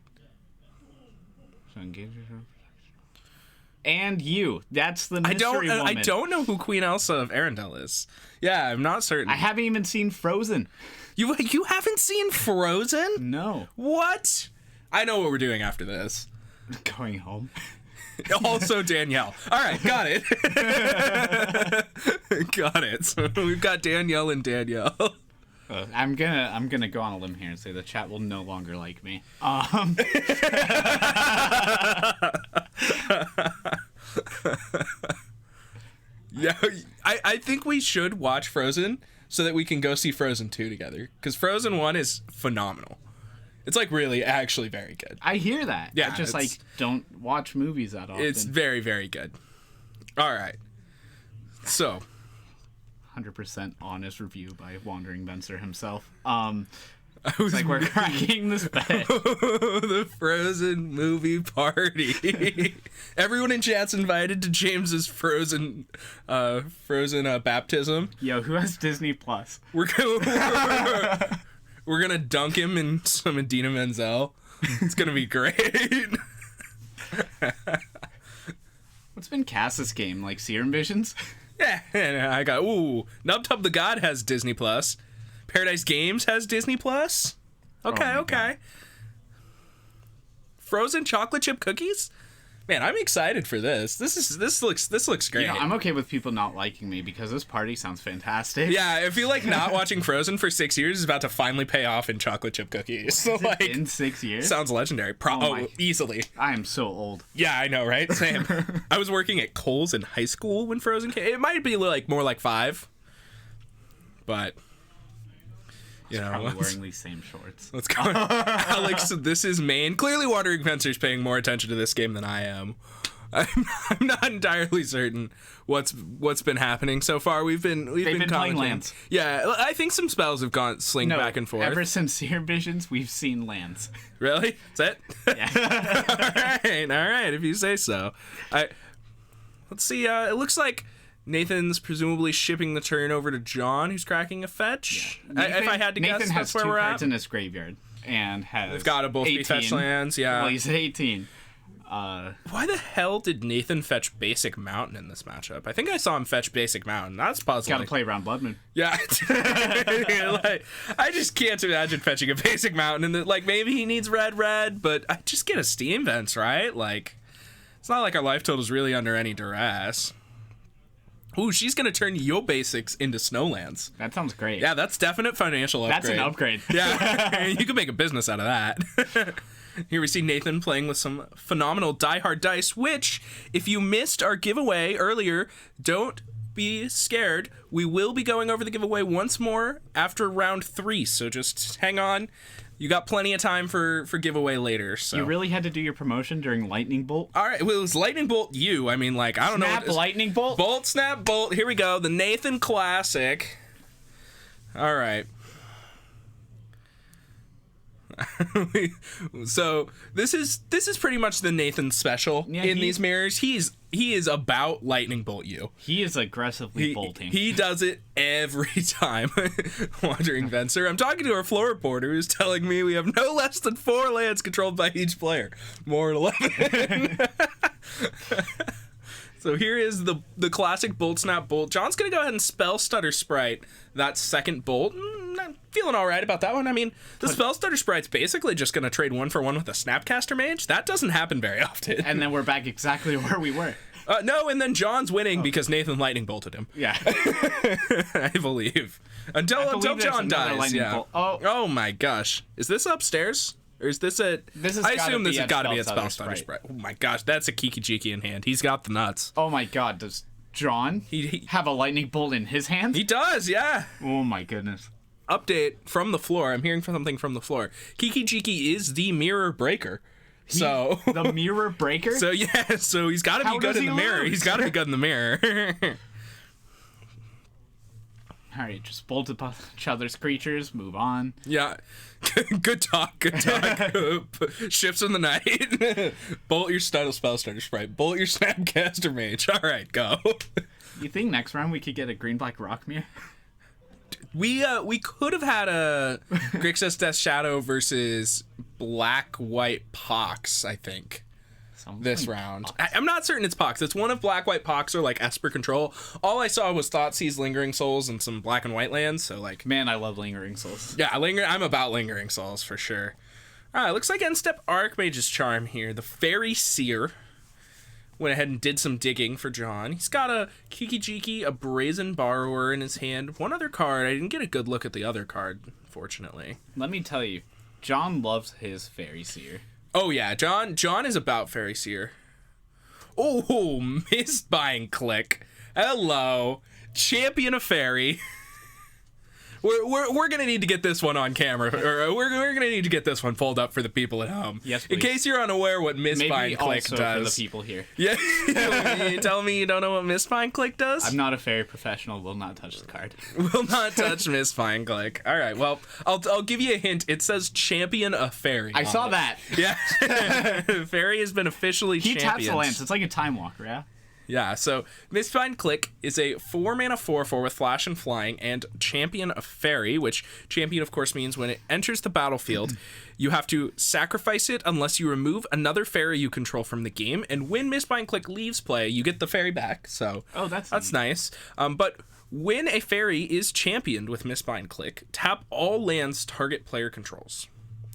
Speaker 3: And you. That's the mystery woman.
Speaker 1: I don't know who Queen Elsa of Arendelle is. Yeah, I'm not certain.
Speaker 3: I haven't even seen Frozen.
Speaker 1: You haven't seen Frozen?
Speaker 3: No.
Speaker 1: What? I know what we're doing after this.
Speaker 3: Going home.
Speaker 1: Also Danielle. All right, got it. Got it. So we've got Danielle and Danielle.
Speaker 3: I'm gonna go on a limb here and say the chat will no longer like me.
Speaker 1: Yeah, I think we should watch Frozen so that we can go see Frozen 2 together, because Frozen 1 is phenomenal. It's like really actually very good.
Speaker 3: I hear that.
Speaker 1: Yeah,
Speaker 3: I just don't watch movies that often.
Speaker 1: It's very, very good. All right. So
Speaker 3: 100% honest review by Wandering Benser himself. It's like we're cracking this bed.
Speaker 1: The Frozen movie party. Everyone in chat's invited to James's Frozen baptism.
Speaker 3: Yo, who has Disney Plus?
Speaker 1: We're gonna dunk him in some Idina Menzel. It's gonna be great.
Speaker 3: What's been cast this game? Like Serum Visions?
Speaker 1: Yeah, I got Nubtub the God has Disney Plus. Paradise Games has Disney Plus. Okay.
Speaker 3: God.
Speaker 1: Frozen chocolate chip cookies? Man, I'm excited for this. This looks great.
Speaker 3: You know, I'm okay with people not liking me because this party sounds fantastic.
Speaker 1: Yeah, I feel like not watching Frozen for 6 years is about to finally pay off in chocolate chip cookies. So like
Speaker 3: in 6 years?
Speaker 1: Sounds legendary. Easily.
Speaker 3: I am so old.
Speaker 1: Yeah, I know, right? Same. I was working at Kohl's in high school when Frozen came. It might be like more like 5. But you know,
Speaker 3: probably wearing these same shorts.
Speaker 1: Let's go. Alex, this is Maine. Clearly, Wandering Fencer's paying more attention to this game than I am. I'm not entirely certain what's been happening so far. They've been
Speaker 3: playing lands.
Speaker 1: Yeah, I think some spells have gone back and forth.
Speaker 3: Ever since Serum Visions, we've seen lands.
Speaker 1: Really? Is that?
Speaker 3: Yeah.
Speaker 1: All right. If you say so. Let's see. It looks like Nathan's presumably shipping the turn over to John, who's cracking a fetch.
Speaker 3: Yeah.
Speaker 1: If I had to guess,
Speaker 3: Nathan
Speaker 1: that's
Speaker 3: has
Speaker 1: where
Speaker 3: 2
Speaker 1: we're
Speaker 3: cards
Speaker 1: at.
Speaker 3: in his graveyard and has.
Speaker 1: They've got to both
Speaker 3: 18.
Speaker 1: be fetch lands. Yeah.
Speaker 3: Well, he's at 18.
Speaker 1: Why the hell did Nathan fetch Basic Mountain in this matchup? I think I saw him fetch Basic Mountain. That's puzzling.
Speaker 3: Got to play around Blood Moon.
Speaker 1: Yeah. Like, I just can't imagine fetching a Basic Mountain, and that, like, maybe he needs red, but I just get a Steam Vents, right? Like, it's not like our life total's really under any duress. Ooh, she's going to turn Yo Basics into Snowlands.
Speaker 3: That sounds great.
Speaker 1: Yeah, that's definite financial upgrade.
Speaker 3: That's an upgrade.
Speaker 1: Yeah, you can make a business out of that. Here we see Nathan playing with some phenomenal Die Hard dice, which, if you missed our giveaway earlier, don't be scared. We will be going over the giveaway once more after round 3, so just hang on. You got plenty of time for giveaway later. So
Speaker 3: You really had to do your promotion during Lightning Bolt?
Speaker 1: all right, well, it was Lightning Bolt you. I mean, like, I don't know.
Speaker 3: Snap Lightning Bolt?
Speaker 1: Bolt, snap, bolt. Here we go. The Nathan Classic. All right. So this is pretty much the Nathan special in these mirrors. He is about Lightning Bolt you.
Speaker 3: He is aggressively bolting.
Speaker 1: He does it every time. Wandering Venser. I'm talking to our floor reporter who's telling me we have no less than 4 lands controlled by each player. More at 11. So here is the classic Bolt Snap Bolt. John's going to go ahead and spell Stutter Sprite that second Bolt. I'm feeling all right about that one. I mean, the spell Stutter Sprite's basically just going to trade 1-for-1 with a Snapcaster Mage. That doesn't happen very often.
Speaker 3: And then we're back exactly where we were.
Speaker 1: No, and then John's winning because Nathan Lightning Bolted him.
Speaker 3: Yeah.
Speaker 1: I believe. Until John dies. Yeah. Oh my gosh. Is this upstairs? Or is this a... I assume this has got to be a spell Stutter Sprite. Oh my gosh, that's a Kiki Jiki in hand. He's got the nuts.
Speaker 3: Oh my god, does John have a lightning bolt in his hand?
Speaker 1: He does, yeah.
Speaker 3: Oh my goodness.
Speaker 1: Update from the floor. I'm hearing something from the floor. Kiki Jiki is the mirror breaker. So
Speaker 3: the mirror breaker?
Speaker 1: So yeah, so he's got to be good in the mirror. He's got to be good in the mirror.
Speaker 3: All right, just bolt each other's creatures, move on.
Speaker 1: Yeah. Good talk. Shifts in the night. Bolt your spell Stutter Sprite. Bolt your Snapcaster Mage. All right, go.
Speaker 3: You think next round we could get a green-black rock mirror?
Speaker 1: We could have had a Grixis Death Shadow versus black-white Pox, I think. This round. I'm not certain it's Pox. It's one of black-white Pox or like Esper Control. All I saw was Thoughtseize, Lingering Souls, and some black and white lands, so like...
Speaker 3: Man, I love Lingering Souls.
Speaker 1: Yeah, I'm about Lingering Souls for sure. Alright, looks like end step Archmage's Charm here. The Fairy Seer went ahead and did some digging for John. He's got a Kiki Jiki, a Brazen Borrower in his hand. One other card. I didn't get a good look at the other card, fortunately.
Speaker 3: Let me tell you, John loves his Fairy Seer.
Speaker 1: Oh yeah, John is about Fairy Seer. Oh, Mistbind Click. Hello. Champion of Fairy. We're gonna need to get this one on camera, or we're gonna need to get this one pulled up for the people at home.
Speaker 3: Yes, please.
Speaker 1: In case you're unaware what Mistbind Click does.
Speaker 3: For the people here.
Speaker 1: Yeah, you tell me you don't know what Mistbind Click does?
Speaker 3: I'm not a fairy professional. Will not touch the card.
Speaker 1: Will not touch Mistbind Click. All right. Well, I'll give you a hint. It says Champion of Fairy.
Speaker 3: I saw that.
Speaker 1: Yeah. Fairy has been officially championed. He
Speaker 3: taps the lands. It's like a Time Walker, yeah.
Speaker 1: Yeah, so Mistbind Click is a 4-mana 4/4 with Flash and Flying and Champion of Fairy, which champion, of course, means when it enters the battlefield, you have to sacrifice it unless you remove another fairy you control from the game, and when Mistbind Click leaves play, you get the fairy back, so that's nice. But when a fairy is championed with Mistbind Click, tap all lands target player controls.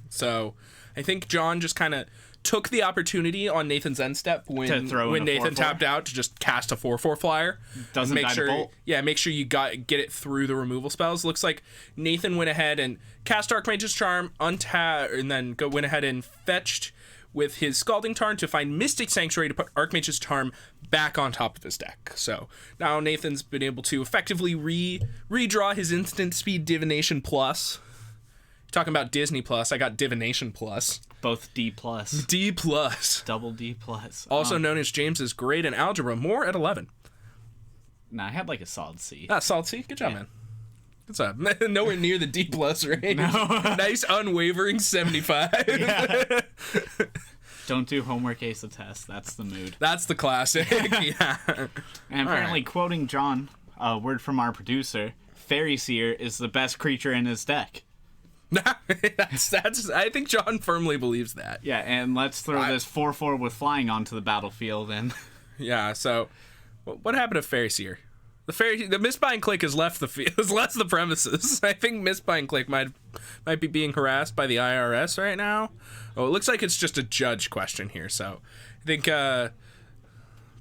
Speaker 1: So I think John just kind of took the opportunity on Nathan's end step when Nathan
Speaker 3: 4/4.
Speaker 1: tapped out to just cast a 4/4 flyer.
Speaker 3: Doesn't die to bolt.
Speaker 1: Yeah, make sure you get it through the removal spells. Looks like Nathan went ahead and cast Archmage's Charm, untap, and then went ahead and fetched with his Scalding Tarn to find Mystic Sanctuary to put Archmage's Charm back on top of his deck. So now Nathan's been able to effectively redraw his Instant Speed Divination Plus. Talking about Disney Plus, I got Divination Plus.
Speaker 3: Both D+.
Speaker 1: D+.
Speaker 3: Double D+.
Speaker 1: Also known as James's grade in algebra, more at 11.
Speaker 3: Nah, I had like a solid C.
Speaker 1: Solid C? Good job, man. Good job. Nowhere near the D+ range. No. Nice unwavering 75. Yeah.
Speaker 3: Don't do homework, ace a test. That's the mood.
Speaker 1: That's the classic. Yeah.
Speaker 3: And apparently, quoting John, a word from our producer, Fairy Seer is the best creature in his deck.
Speaker 1: that's I think John firmly believes that.
Speaker 3: Yeah, and let's throw this 4/4 with Flying onto the battlefield and
Speaker 1: yeah, so what happened to Fairy Seer? The Mistbind Click has left the premises. I think Mistbind Click might be being harassed by the IRS right now. Oh, it looks like it's just a judge question here, so I think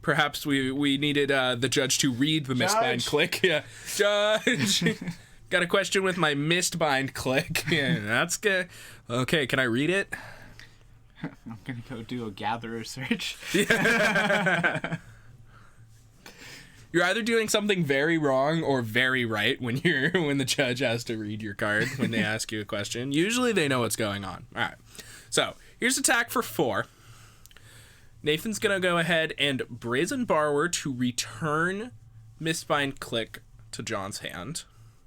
Speaker 1: perhaps we needed the judge to read the Mistbind Click. Yeah. Judge. Got a question with my Mistbind Click. Yeah, that's good. Okay, can I read it?
Speaker 3: I'm gonna go do a gatherer search.
Speaker 1: Yeah. You're either doing something very wrong or very right when the judge has to read your card when they ask you a question. Usually they know what's going on. All right. So here's attack for 4. Nathan's gonna go ahead and Brazen Borrower to return Mistbind Click to John's hand.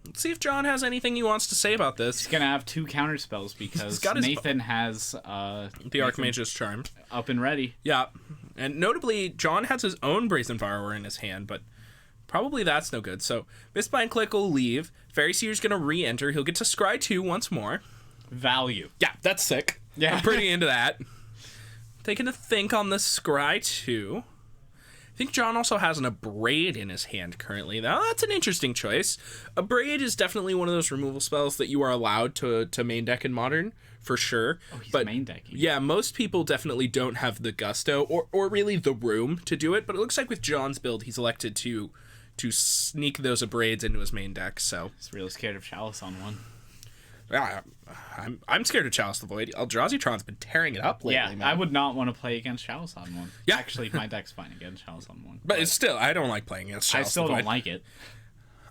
Speaker 1: Let's see if John has anything he wants to say about this.
Speaker 3: He's gonna have 2 counter spells because Nathan has
Speaker 1: the Archmage's Charm
Speaker 3: up and ready.
Speaker 1: Yeah, and notably, John has his own Brazen Borrower in his hand, but probably that's no good. So Mistbind Click will leave. Fairy Seer's gonna re-enter. He'll get to Scry 2 once more.
Speaker 3: Value.
Speaker 1: Yeah, that's sick. Yeah, I'm pretty into that. Taking a think on the Scry 2. I think John also has an Abrade in his hand currently. Now, that's an interesting choice. Abrade is definitely one of those removal spells that you are allowed to main deck in Modern, for sure.
Speaker 3: Oh, he's
Speaker 1: but
Speaker 3: main decking.
Speaker 1: Yeah, most people definitely don't have the gusto or really the room to do it, but it looks like with John's build, he's elected to sneak those Abrades into his main deck, so...
Speaker 3: He's really scared of Chalice on one.
Speaker 1: Yeah, I'm scared of Chalice the Void. Eldrazi-tron's been tearing it up lately,
Speaker 3: Yeah,
Speaker 1: man.
Speaker 3: I would not want to play against Chalice on one.
Speaker 1: Yeah.
Speaker 3: Actually, my deck's fine against Chalice on one.
Speaker 1: But it's still, I don't like playing against Chalice
Speaker 3: I still
Speaker 1: the Void.
Speaker 3: don't like it.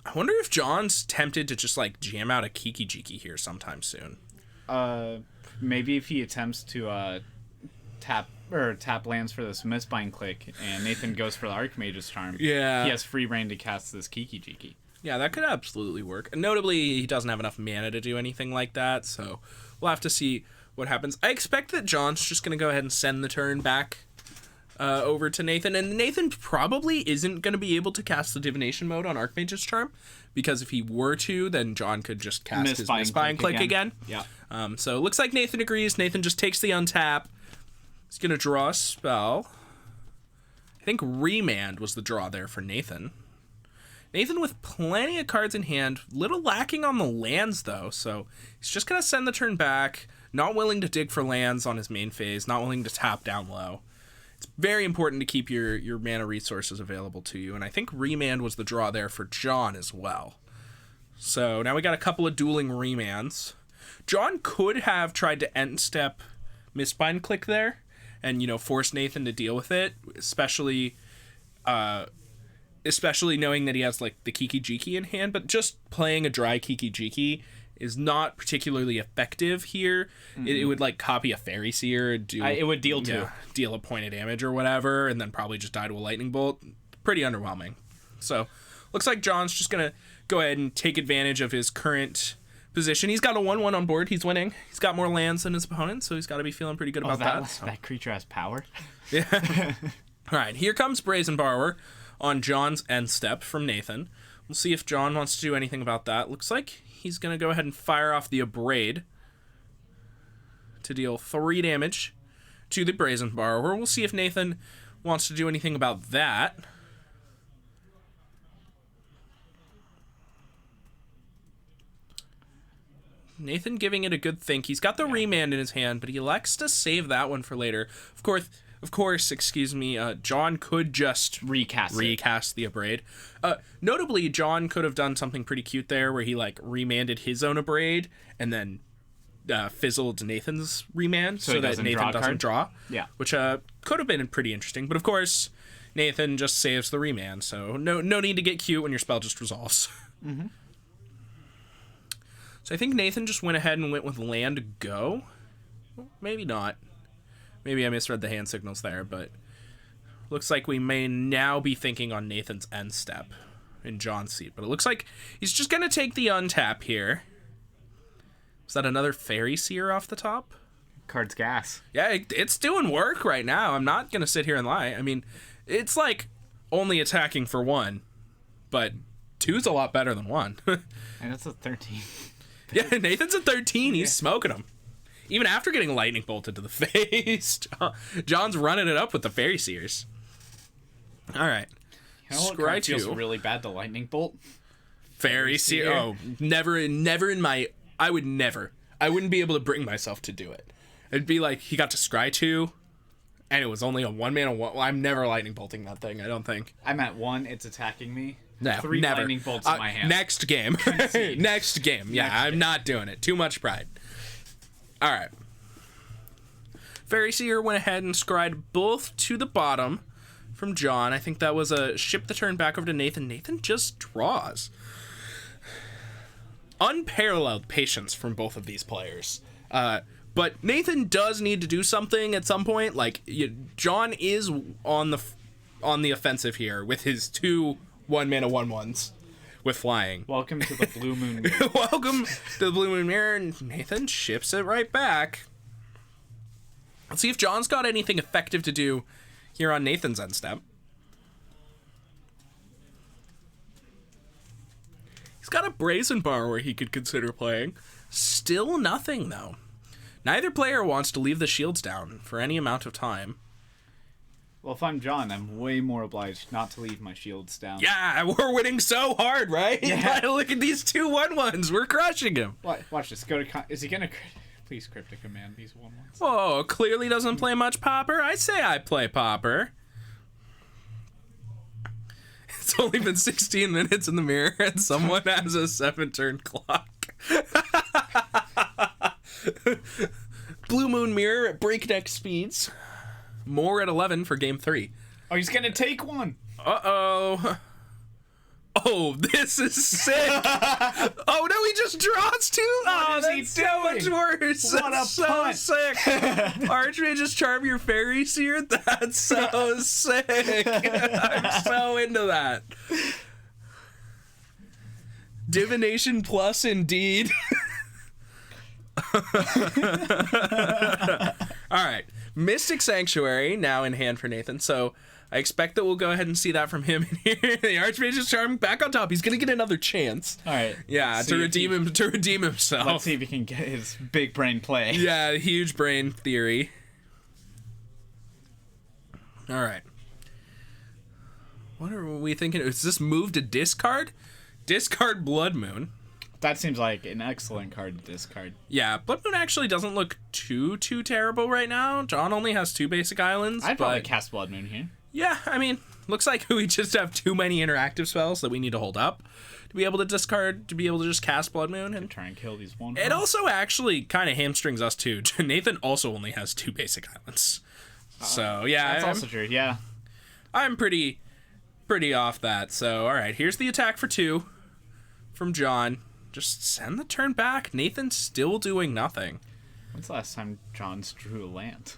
Speaker 1: I wonder if John's tempted to just, like, jam out a Kiki Jiki here sometime soon.
Speaker 3: Maybe if he attempts to tap lands for this Mistbind click, and Nathan goes for the Archmage's Charm.
Speaker 1: Yeah.
Speaker 3: He has free reign to cast this Kiki Jiki.
Speaker 1: Yeah, that could absolutely work. And notably, he doesn't have enough mana to do anything like that, so we'll have to see what happens. I expect that John's just going to go ahead and send the turn back over to Nathan, and Nathan probably isn't going to be able to cast the Divination mode on Archmage's Charm, because if he were to, then John could just cast his Mistbind click again.
Speaker 3: Yeah.
Speaker 1: So it looks like Nathan agrees. Nathan just takes the untap. He's going to draw a spell. I think Remand was the draw there for Nathan. Nathan with plenty of cards in hand, little lacking on the lands though, so he's just going to send the turn back, not willing to dig for lands on his main phase, not willing to tap down low. It's very important to keep your mana resources available to you, and I think Remand was the draw there for John as well. So now we got a couple of dueling Remands. John could have tried to end step Mistbind click there and, force Nathan to deal with it, especially knowing that he has, like, the Kiki Jiki in hand, but just playing a dry Kiki Jiki is not particularly effective here. Mm-hmm. It would, like, copy a Fairy Seer,
Speaker 3: it would deal
Speaker 1: deal a point of damage or whatever, and then probably just die to a Lightning Bolt. Pretty underwhelming. So, looks like John's just going to go ahead and take advantage of his current position. He's got a 1/1 on board. He's winning. He's got more lands than his opponent, so he's got to be feeling pretty good about that. So.
Speaker 3: That creature has power?
Speaker 1: Yeah. All right, here comes Brazen Borrower on John's end step from Nathan. We'll see if John wants to do anything about that. Looks like he's going to go ahead and fire off the Abrade to deal 3 damage to the Brazen Borrower. We'll see if Nathan wants to do anything about that. Nathan giving it a good think. He's got the Remand in his hand, but he elects to save that one for later. Of course, John could just recast the Abrade. Notably, John could have done something pretty cute there where he, like, remanded his own Abrade and then fizzled Nathan's Remand so that Nathan doesn't draw.
Speaker 3: Yeah.
Speaker 1: Which could have been pretty interesting. But, of course, Nathan just saves the Remand, so no need to get cute when your spell just resolves.
Speaker 3: Mm-hmm.
Speaker 1: So I think Nathan just went ahead and went with land go. Well, maybe not. Maybe I misread the hand signals there, but looks like we may now be thinking on Nathan's end step in John's seat. But it looks like he's just going to take the untap here. Is that another Fairy Seer off the top?
Speaker 3: Card's gas.
Speaker 1: Yeah, it's doing work right now. I'm not going to sit here and lie. I mean, it's like only attacking for 1, but 2's a lot better than 1.
Speaker 3: And it's a 13.
Speaker 1: Yeah, Nathan's at 13. He's smoking them. Even after getting lightning bolted to the face, John's running it up with the Fairy Seers. All right.
Speaker 3: Scry 2. Feels really bad to lightning bolt.
Speaker 1: Fairy Seer. Oh, never in my... I wouldn't be able to bring myself to do it. It'd be like he got to Scry 2, and it was only a 1-mana 1. Well, I'm never lightning bolting that thing, I don't think.
Speaker 3: I'm at 1. It's attacking me.
Speaker 1: No,
Speaker 3: 3
Speaker 1: never.
Speaker 3: lightning bolts in my hand.
Speaker 1: Next game. Next game. Yeah, I'm not doing it. Too much pride. All right. Fairy Seer went ahead and scried both to the bottom from John. I think that was a ship the turn back over to Nathan. Nathan just draws. Unparalleled patience from both of these players. But Nathan does need to do something at some point. Like, John is on the offensive here with his 2 1-mana 1/1s with flying.
Speaker 3: Welcome to the Blue Moon Mirror.
Speaker 1: Welcome to the Blue Moon Mirror, and Nathan ships it right back. Let's see if John's got anything effective to do here on Nathan's end step. He's got a Brazen Borrower he could consider playing. Still nothing, though. Neither player wants to leave the shields down for any amount of time.
Speaker 3: Well, if I'm John, I'm way more obliged not to leave my shields down.
Speaker 1: Yeah, we're winning so hard, right?
Speaker 3: Yeah.
Speaker 1: Look at these 2/1/1s. We're crushing him.
Speaker 3: Watch this. Go to. Is he gonna? Please cryptic command these 1/1s.
Speaker 1: Whoa, clearly doesn't play much Popper. I say I play Popper. It's only been 16 minutes in the mirror, and someone has a 7-turn clock. Blue Moon Mirror at breakneck speeds. More at 11 for game 3.
Speaker 3: Oh, he's gonna take one.
Speaker 1: Uh-oh. Oh, this is sick. Oh, no, he just draws 2. Oh,
Speaker 3: is he
Speaker 1: that's so much
Speaker 3: doing?
Speaker 1: worse.
Speaker 3: What
Speaker 1: That's
Speaker 3: a
Speaker 1: so
Speaker 3: punt.
Speaker 1: sick. Archmage's Charm Your Fairies here? That's so sick. I'm so into that. Divination Plus, indeed. All right. Mystic Sanctuary now in hand for Nathan. So I expect that we'll go ahead and see that from him in here. The Archmage's Charm back on top. He's gonna get another chance.
Speaker 3: All right.
Speaker 1: Yeah, to redeem himself.
Speaker 3: Let's see if he can get his big brain play.
Speaker 1: Yeah, huge brain theory. All right. What are we thinking? Is this move to discard? Discard Blood Moon.
Speaker 3: That seems like an excellent card to discard.
Speaker 1: Yeah, Blood Moon actually doesn't look too terrible right now. John only has 2 basic islands.
Speaker 3: I'd probably
Speaker 1: but
Speaker 3: cast Blood Moon here.
Speaker 1: yeah, I mean, looks like we just have too many interactive spells that we need to hold up to be able to discard, to be able to just cast Blood Moon. And
Speaker 3: Try and kill these one.
Speaker 1: it also actually kind of hamstrings us too. Nathan also only has 2 basic islands. So yeah,
Speaker 3: That's also true. Yeah.
Speaker 1: I'm pretty off that. So all right, here's the attack for 2 from John. Just send the turn back. Nathan's still doing nothing.
Speaker 3: When's the last time John's drew a land?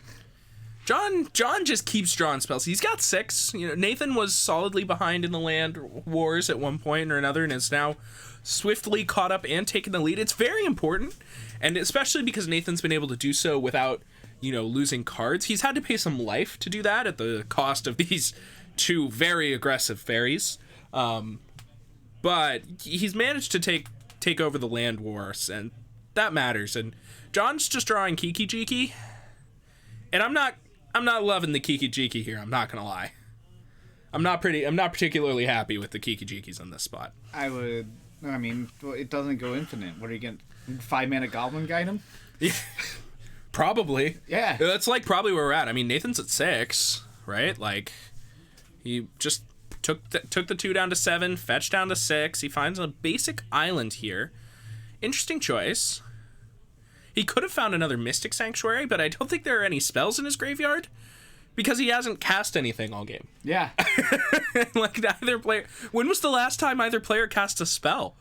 Speaker 1: John just keeps drawing spells. He's got 6. You know, Nathan was solidly behind in the land wars at one point or another, and is now swiftly caught up and taken the lead. It's very important, and especially because Nathan's been able to do so without, losing cards. He's had to pay some life to do that at the cost of these 2 very aggressive fairies. But he's managed to take over the land wars, and that matters. And John's just drawing Kiki Jiki, and I'm not loving the Kiki Jiki here. I'm not gonna lie. I'm not particularly happy with the Kiki Jikis on this spot.
Speaker 3: Well, it doesn't go infinite. What are you going to 5-mana Goblin Guide him?
Speaker 1: Probably.
Speaker 3: Yeah.
Speaker 1: That's like probably where we're at. I mean, Nathan's at 6, right? Like, he just took the 2 down to 7, fetched down to 6. He finds a basic island here. Interesting choice. He could have found another Mystic Sanctuary, but I don't think there are any spells in his graveyard because he hasn't cast anything all game.
Speaker 3: Yeah.
Speaker 1: Like neither player. When was the last time either player cast a spell?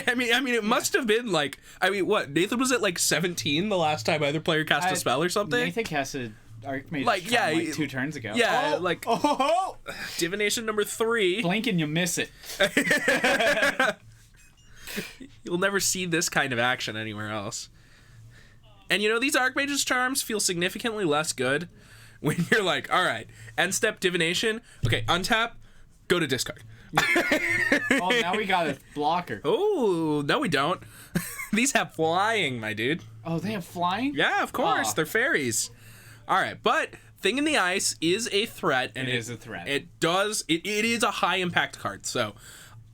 Speaker 1: I mean, it must have been like. What? Nathan was at like 17 the last time either player cast a spell or something.
Speaker 3: Nathan casted Archmage
Speaker 1: Like, yeah,
Speaker 3: like 2 turns ago.
Speaker 1: Yeah,
Speaker 3: Oh!
Speaker 1: Divination number 3.
Speaker 3: Blink and you miss it.
Speaker 1: You'll never see this kind of action anywhere else. And these Archmage's Charms feel significantly less good when you're like, all right, end step Divination. Okay, untap, go to discard.
Speaker 3: Oh, now we got a blocker.
Speaker 1: Oh, no we don't. These have flying, my dude.
Speaker 3: Oh, they have flying?
Speaker 1: Yeah, of course.
Speaker 3: Aw.
Speaker 1: They're fairies. All right, but Thing in the Ice is a threat. And
Speaker 3: it is a threat.
Speaker 1: It is a high impact card. So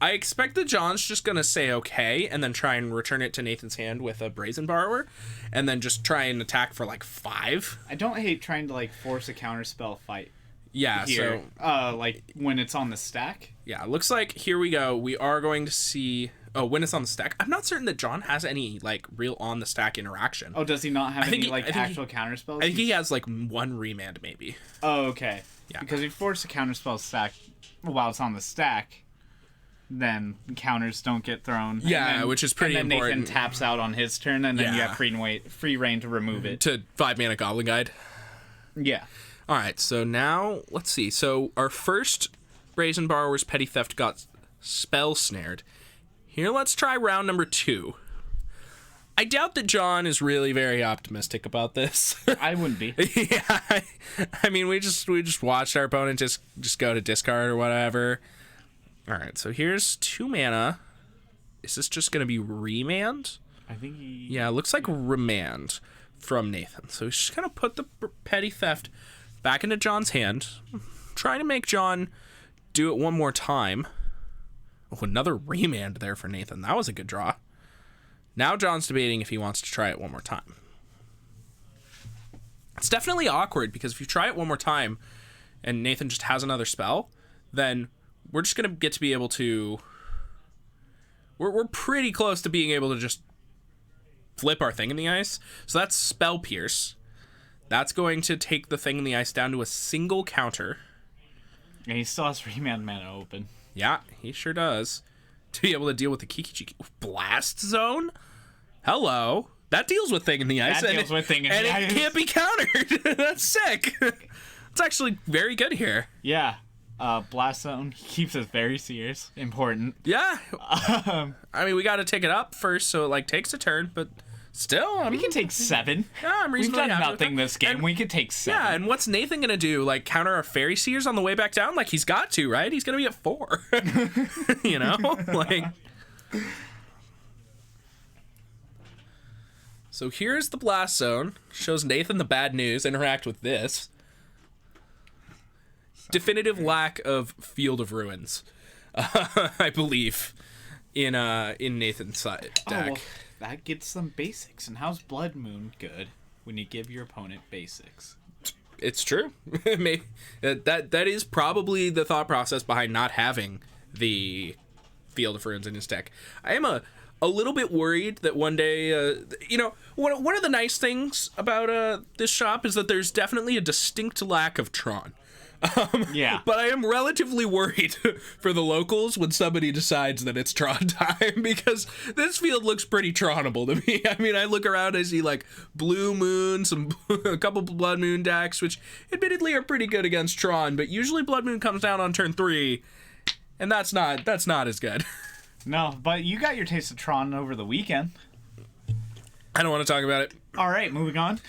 Speaker 1: I expect that John's just going to say okay and then try and return it to Nathan's hand with a Brazen Borrower and then just try and attack for like 5.
Speaker 3: I don't hate trying to force a counterspell fight.
Speaker 1: Yeah,
Speaker 3: Here.
Speaker 1: so
Speaker 3: when it's on the stack.
Speaker 1: yeah, looks like here we go. We are going to see when it's on the stack. I'm not certain that John has any real on the stack interaction.
Speaker 3: Oh, does he not have any
Speaker 1: I think
Speaker 3: actual counterspells?
Speaker 1: I think he has 1 remand maybe.
Speaker 3: Oh, okay.
Speaker 1: Yeah.
Speaker 3: Because if you force a counterspell stack while it's on the stack, then counters don't get thrown.
Speaker 1: Yeah,
Speaker 3: then,
Speaker 1: which is pretty
Speaker 3: and then
Speaker 1: important.
Speaker 3: Nathan taps out on his turn, and then you
Speaker 1: Yeah.
Speaker 3: have free reign to remove it.
Speaker 1: To 5-mana Goblin Guide.
Speaker 3: Yeah.
Speaker 1: All right, so now let's see. So our first Brazen Borrower's Petty Theft got spell snared. Here, let's try round number 2. I doubt that John is really very optimistic about this.
Speaker 3: I wouldn't be.
Speaker 1: Yeah, I mean, we just watched our opponent just go to discard or whatever. All right, so here's 2 mana. Is this just gonna be remand?
Speaker 3: I think he...
Speaker 1: Yeah, it looks like remand from Nathan. So he's just gonna put the Petty Theft back into John's hand. Trying to make John do it one more time. Oh, another remand there for Nathan. That was a good draw. Now John's debating if he wants to try it one more time. It's definitely awkward because if you try it one more time and Nathan just has another spell, then we're just going to get to be able to... We're pretty close to being able to just flip our Thing in the Ice. So that's Spell Pierce. That's going to take the Thing in the Ice down to a single counter.
Speaker 3: And he still has remand mana open.
Speaker 1: Yeah, he sure does. To be able to deal with the Kiki-Jiki Blast Zone? Hello. That deals with Thing in the Ice.
Speaker 3: That deals with Thing in the Ice.
Speaker 1: And it can't be countered. That's sick. It's actually very good here.
Speaker 3: Yeah. Blast Zone, he keeps us very serious. Important.
Speaker 1: Yeah. I mean, we got to take it up first, so it, like, takes a turn, but still...
Speaker 3: We can take 7.
Speaker 1: Yeah, I'm
Speaker 3: We've
Speaker 1: reasonably
Speaker 3: done
Speaker 1: happy
Speaker 3: nothing
Speaker 1: with that.
Speaker 3: this game.
Speaker 1: And,
Speaker 3: we could take 7.
Speaker 1: yeah, and what's Nathan going to do? Like, counter our Fairy Seers on the way back down? Like, he's got to, right? He's going to be at 4. You know? Like... So here's the Blast Zone. Shows Nathan the bad news. Interact with this. Definitive lack of Field of Ruins, I believe, in Nathan's side deck.
Speaker 3: Oh, well, that gets some basics. And how's Blood Moon good when you give your opponent basics?
Speaker 1: It's true. that is probably the thought process behind not having the Field of Ruins in his deck. I am a little bit worried that one day, one of the nice things about this shop is that there's definitely a distinct lack of Tron.
Speaker 3: Yeah.
Speaker 1: But I am relatively worried for the locals when somebody decides that it's Tron time, because this field looks pretty Tronable to me. I mean, I look around, I see like Blue Moon, a couple Blood Moon decks, which admittedly are pretty good against Tron, but usually Blood Moon comes down on turn 3, and that's not as good.
Speaker 3: No, but you got your taste of Tron over the weekend.
Speaker 1: I don't want to talk about it.
Speaker 3: All right, moving on.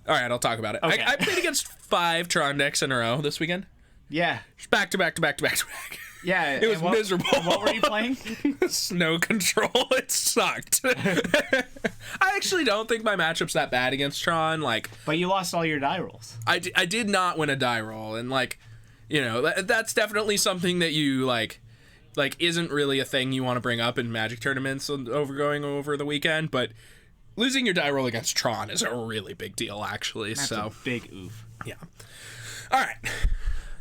Speaker 1: All right, I'll talk about it.
Speaker 3: Okay.
Speaker 1: I played against 5 Tron decks in a row this weekend.
Speaker 3: Yeah.
Speaker 1: Just back to back to back to back to back.
Speaker 3: Yeah.
Speaker 1: It was miserable.
Speaker 3: What were you playing?
Speaker 1: Snow Control. It sucked. I actually don't think my matchup's that bad against Tron. Like,
Speaker 3: But you lost all your die rolls.
Speaker 1: I did not win a die roll, and like, that's definitely something that you like isn't really a thing you want to bring up in Magic tournaments going over the weekend, but losing your die roll against Tron is a really big deal, actually.
Speaker 3: That's a big oof.
Speaker 1: Yeah. All right.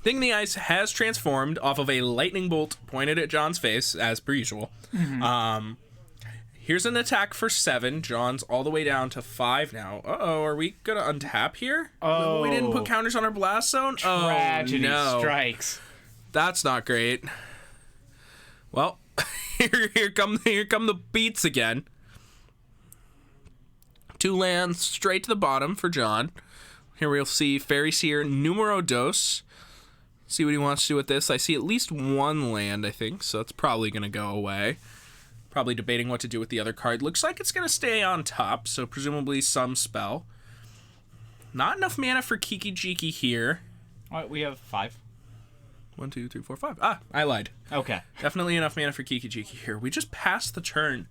Speaker 1: Thing in the Ice has transformed off of a lightning bolt pointed at John's face, as per usual. Mm-hmm. Here's an attack for 7. John's all the way down to 5 now. Uh-oh, are we going to untap here?
Speaker 3: Oh.
Speaker 1: We didn't put counters on our Blast Zone?
Speaker 3: Tragedy
Speaker 1: strikes. That's not great. Well, here come the beats again. 2 lands straight to the bottom for John. Here we'll see Fairy Seer numero dos. See what he wants to do with this. I see at least 1 land, I think, so it's probably going to go away. Probably debating what to do with the other card. Looks like it's going to stay on top, so presumably some spell. Not enough mana for Kiki-Jiki here.
Speaker 3: All right, we have 5.
Speaker 1: 1, 2, 3, 4, 5. Ah, I lied.
Speaker 3: Okay.
Speaker 1: Definitely enough mana for Kiki-Jiki here. We just passed the turn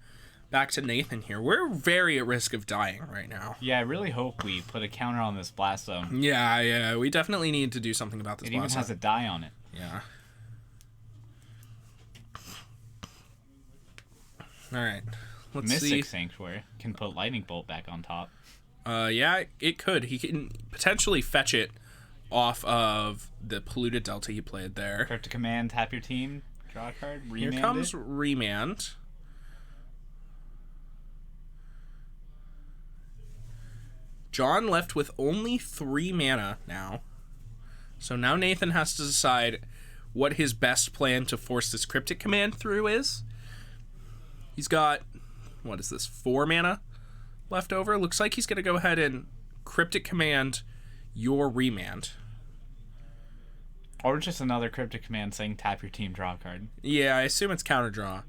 Speaker 1: back to Nathan here. We're very at risk of dying right now.
Speaker 3: Yeah, I really hope we put a counter on this Blast Zone.
Speaker 1: Yeah, we definitely need to do something about this
Speaker 3: It even
Speaker 1: Blast
Speaker 3: has
Speaker 1: Zone.
Speaker 3: a die on it.
Speaker 1: Yeah. All right. Let's
Speaker 3: Mystic
Speaker 1: see.
Speaker 3: Sanctuary can put Lightning Bolt back on top.
Speaker 1: Yeah, it could. He can potentially fetch it off of the Polluted Delta he played there.
Speaker 3: Start to command, tap your team, draw a card, remand
Speaker 1: Here comes
Speaker 3: it.
Speaker 1: Remand. John left with only 3 mana now. So now Nathan has to decide what his best plan to force this Cryptic Command through is. He's got, 4 mana left over? Looks like he's going to go ahead and Cryptic Command your Remand.
Speaker 3: Or just another Cryptic Command saying tap your team, draw a card.
Speaker 1: Yeah, I assume it's counter draw.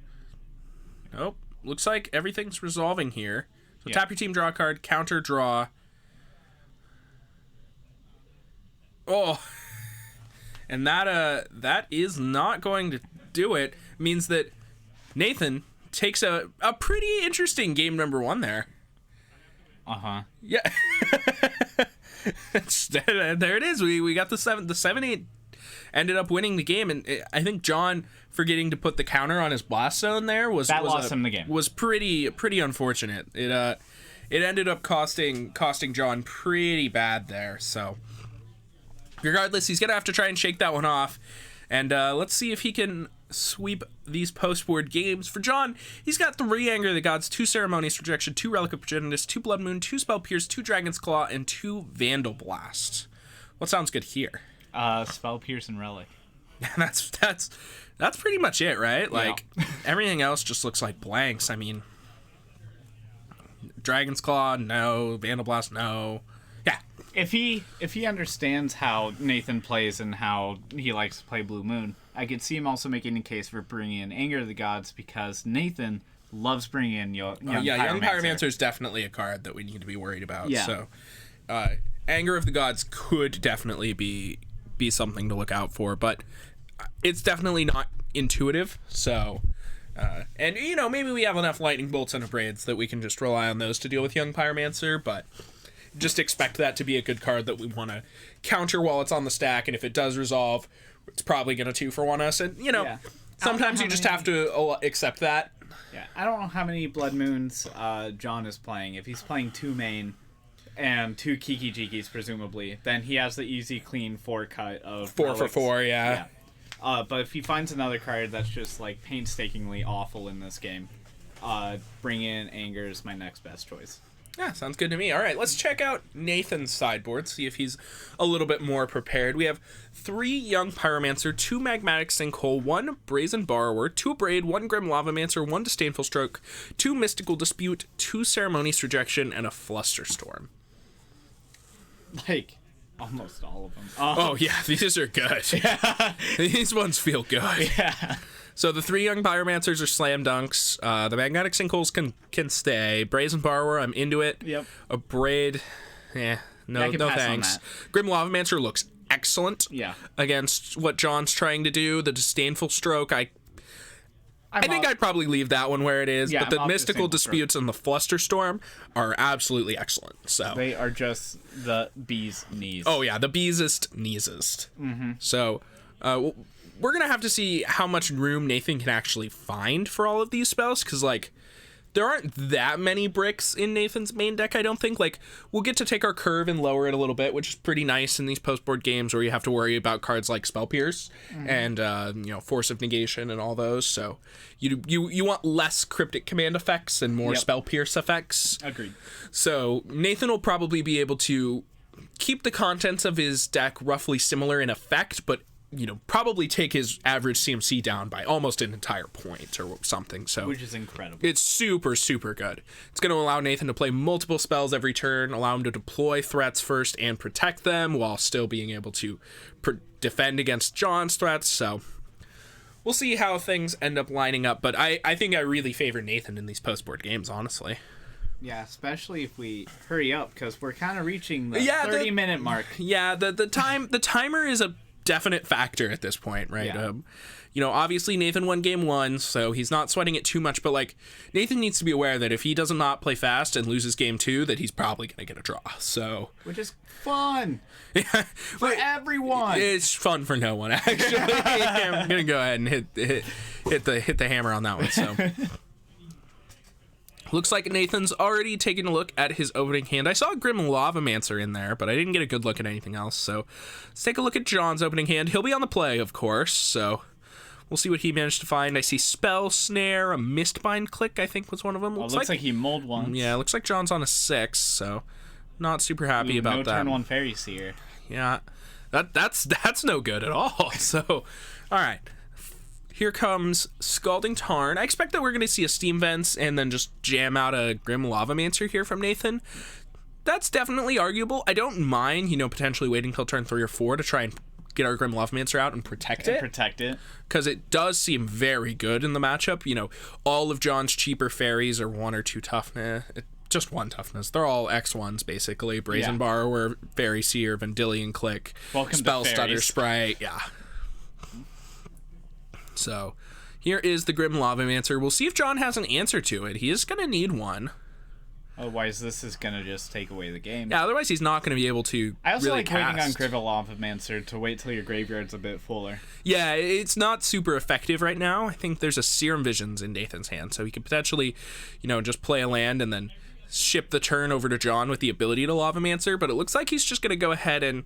Speaker 1: Nope. Looks like everything's resolving here. So tap your team, draw a card, counter draw. Oh. And that is not going to do it. Means that Nathan takes a pretty interesting game number 1 there.
Speaker 3: Uh-huh.
Speaker 1: Yeah. There it is. We got the 7-8 ended up winning the game, and I think John forgetting to put the counter on his blast zone there
Speaker 3: lost him the game.
Speaker 1: Was pretty unfortunate. It ended up costing John pretty bad there. So regardless, he's gonna have to try and shake that one off, and let's see if he can sweep these post-board games. For John, he's got 3 Anger of the Gods, 2 Ceremonious Rejection, 2 Relic of Progenitus, 2 Blood Moon, 2 Spell Pierce, 2 Dragon's Claw, and 2 Vandal Blast. What sounds good here?
Speaker 3: Spell Pierce and Relic.
Speaker 1: that's pretty much it, right? Like, everything else just looks like blanks. I mean, Dragon's Claw, no. Vandal Blast, no. Yeah.
Speaker 3: If he understands how Nathan plays and how he likes to play Blue Moon, I could see him also making a case for bringing in Anger of the Gods, because Nathan loves bringing in Young Pyromancer.
Speaker 1: Young Pyromancer is definitely a card that we need to be worried about.
Speaker 3: Yeah.
Speaker 1: So, Anger of the Gods could definitely be something to look out for, but it's definitely not intuitive. So, and maybe we have enough Lightning Bolts and Abrades that we can just rely on those to deal with Young Pyromancer, but just expect that to be a good card that we want to counter while it's on the stack, and if it does resolve, it's probably going to 2-for-1 us, and sometimes you just have to accept that.
Speaker 3: Yeah, I don't know how many Blood Moons John is playing. If he's playing 2 main and 2 Kiki Jikis, presumably, then he has the easy, clean 4 cut of
Speaker 1: 4 for 4, yeah.
Speaker 3: But if he finds another card that's just like painstakingly awful in this game, bring in Anger is my next best choice.
Speaker 1: Yeah, sounds good to me. All right, let's check out Nathan's sideboard, see if he's a little bit more prepared. We have 3 Young Pyromancer, 2 Magmatic Sinkhole, 1 Brazen Borrower, 2 Braid, 1 Grim Lavamancer, 1 Disdainful Stroke, 2 Mystical Dispute, 2 Ceremonious Rejection, and a Flusterstorm.
Speaker 3: Like, almost all of them.
Speaker 1: Oh, yeah, these are good. Yeah. These ones feel good.
Speaker 3: Yeah.
Speaker 1: So the 3 Young Pyromancers are slam dunks. The Magnetic Sinkholes can stay. Brazen Borrower, I'm into it.
Speaker 3: Yep.
Speaker 1: A Braid, no thanks. Grim Lavamancer looks excellent.
Speaker 3: Yeah.
Speaker 1: Against what John's trying to do. The Disdainful Stroke, I think I'd probably leave that one where it is.
Speaker 3: Yeah,
Speaker 1: but the Mystical Disputes and the Flusterstorm are absolutely excellent. So
Speaker 3: they are just the bee's knees.
Speaker 1: Oh yeah, the beesest kneesest. Mm-hmm. So we're going to have to see how much room Nathan can actually find for all of these spells, because, like, there aren't that many bricks in Nathan's main deck, I don't think. Like, we'll get to take our curve and lower it a little bit, which is pretty nice in these post-board games where you have to worry about cards like Spell Pierce and, Force of Negation and all those. So you want less Cryptic Command effects and more Spell Pierce effects.
Speaker 3: Agreed.
Speaker 1: So Nathan will probably be able to keep the contents of his deck roughly similar in effect, but probably take his average CMC down by almost an entire point or something. So,
Speaker 3: which is incredible.
Speaker 1: It's super, super good. It's going to allow Nathan to play multiple spells every turn, allow him to deploy threats first and protect them while still being able to defend against John's threats. So we'll see how things end up lining up. But I think I really favor Nathan in these post-board games, honestly.
Speaker 3: Yeah, especially if we hurry up, because we're kind of reaching the 30-minute mark.
Speaker 1: Yeah, the timer is a definite factor at this point, right?
Speaker 3: Yeah.
Speaker 1: Obviously Nathan won game 1, so he's not sweating it too much, but like Nathan needs to be aware that if he does not play fast and loses game 2, that he's probably going to get a draw. So,
Speaker 3: which is fun for everyone.
Speaker 1: It's fun for no one, actually. I'm going to go ahead and hit the hammer on that one. So looks like Nathan's already taken a look at his opening hand. I saw Grim Lavamancer in there, but I didn't get a good look at anything else. So let's take a look at John's opening hand. He'll be on the play, of course, so we'll see what he managed to find. I see Spell Snare, a Mistbind Click, I think was one of them.
Speaker 3: Looks like he mulled one.
Speaker 1: Yeah, looks like John's on a 6, so not super happy about that.
Speaker 3: No turn 1 Fairy Seer.
Speaker 1: Yeah, that's no good at all. So, all right. Here comes Scalding Tarn. I expect that we're going to see a Steam Vents and then just jam out a Grim Lavamancer here from Nathan. That's definitely arguable. I don't mind, potentially waiting till turn 3 or 4 to try and get our Grim Lavamancer out and protect it. Because it does seem very good in the matchup. All of John's cheaper fairies are 1 or 2 toughness. Just 1 toughness. They're all X1s, basically. Brazen Borrower, Fairy Seer, Vendilion Click, Spell Stutter Sprite. Yeah. So here is the Grim Lavamancer. We'll see if John has an answer to it. He is going to need one.
Speaker 3: Otherwise, this is going to just take away the game.
Speaker 1: Yeah, otherwise he's not going to be able to
Speaker 3: I also
Speaker 1: really
Speaker 3: like
Speaker 1: cast.
Speaker 3: waiting on Grivelophomancer to wait till your graveyard's a bit fuller.
Speaker 1: Yeah, it's not super effective right now. I think there's a Serum Visions in Nathan's hand, so he could potentially, just play a land and then ship the turn over to John with the ability to Lavamancer, but it looks like he's just going to go ahead and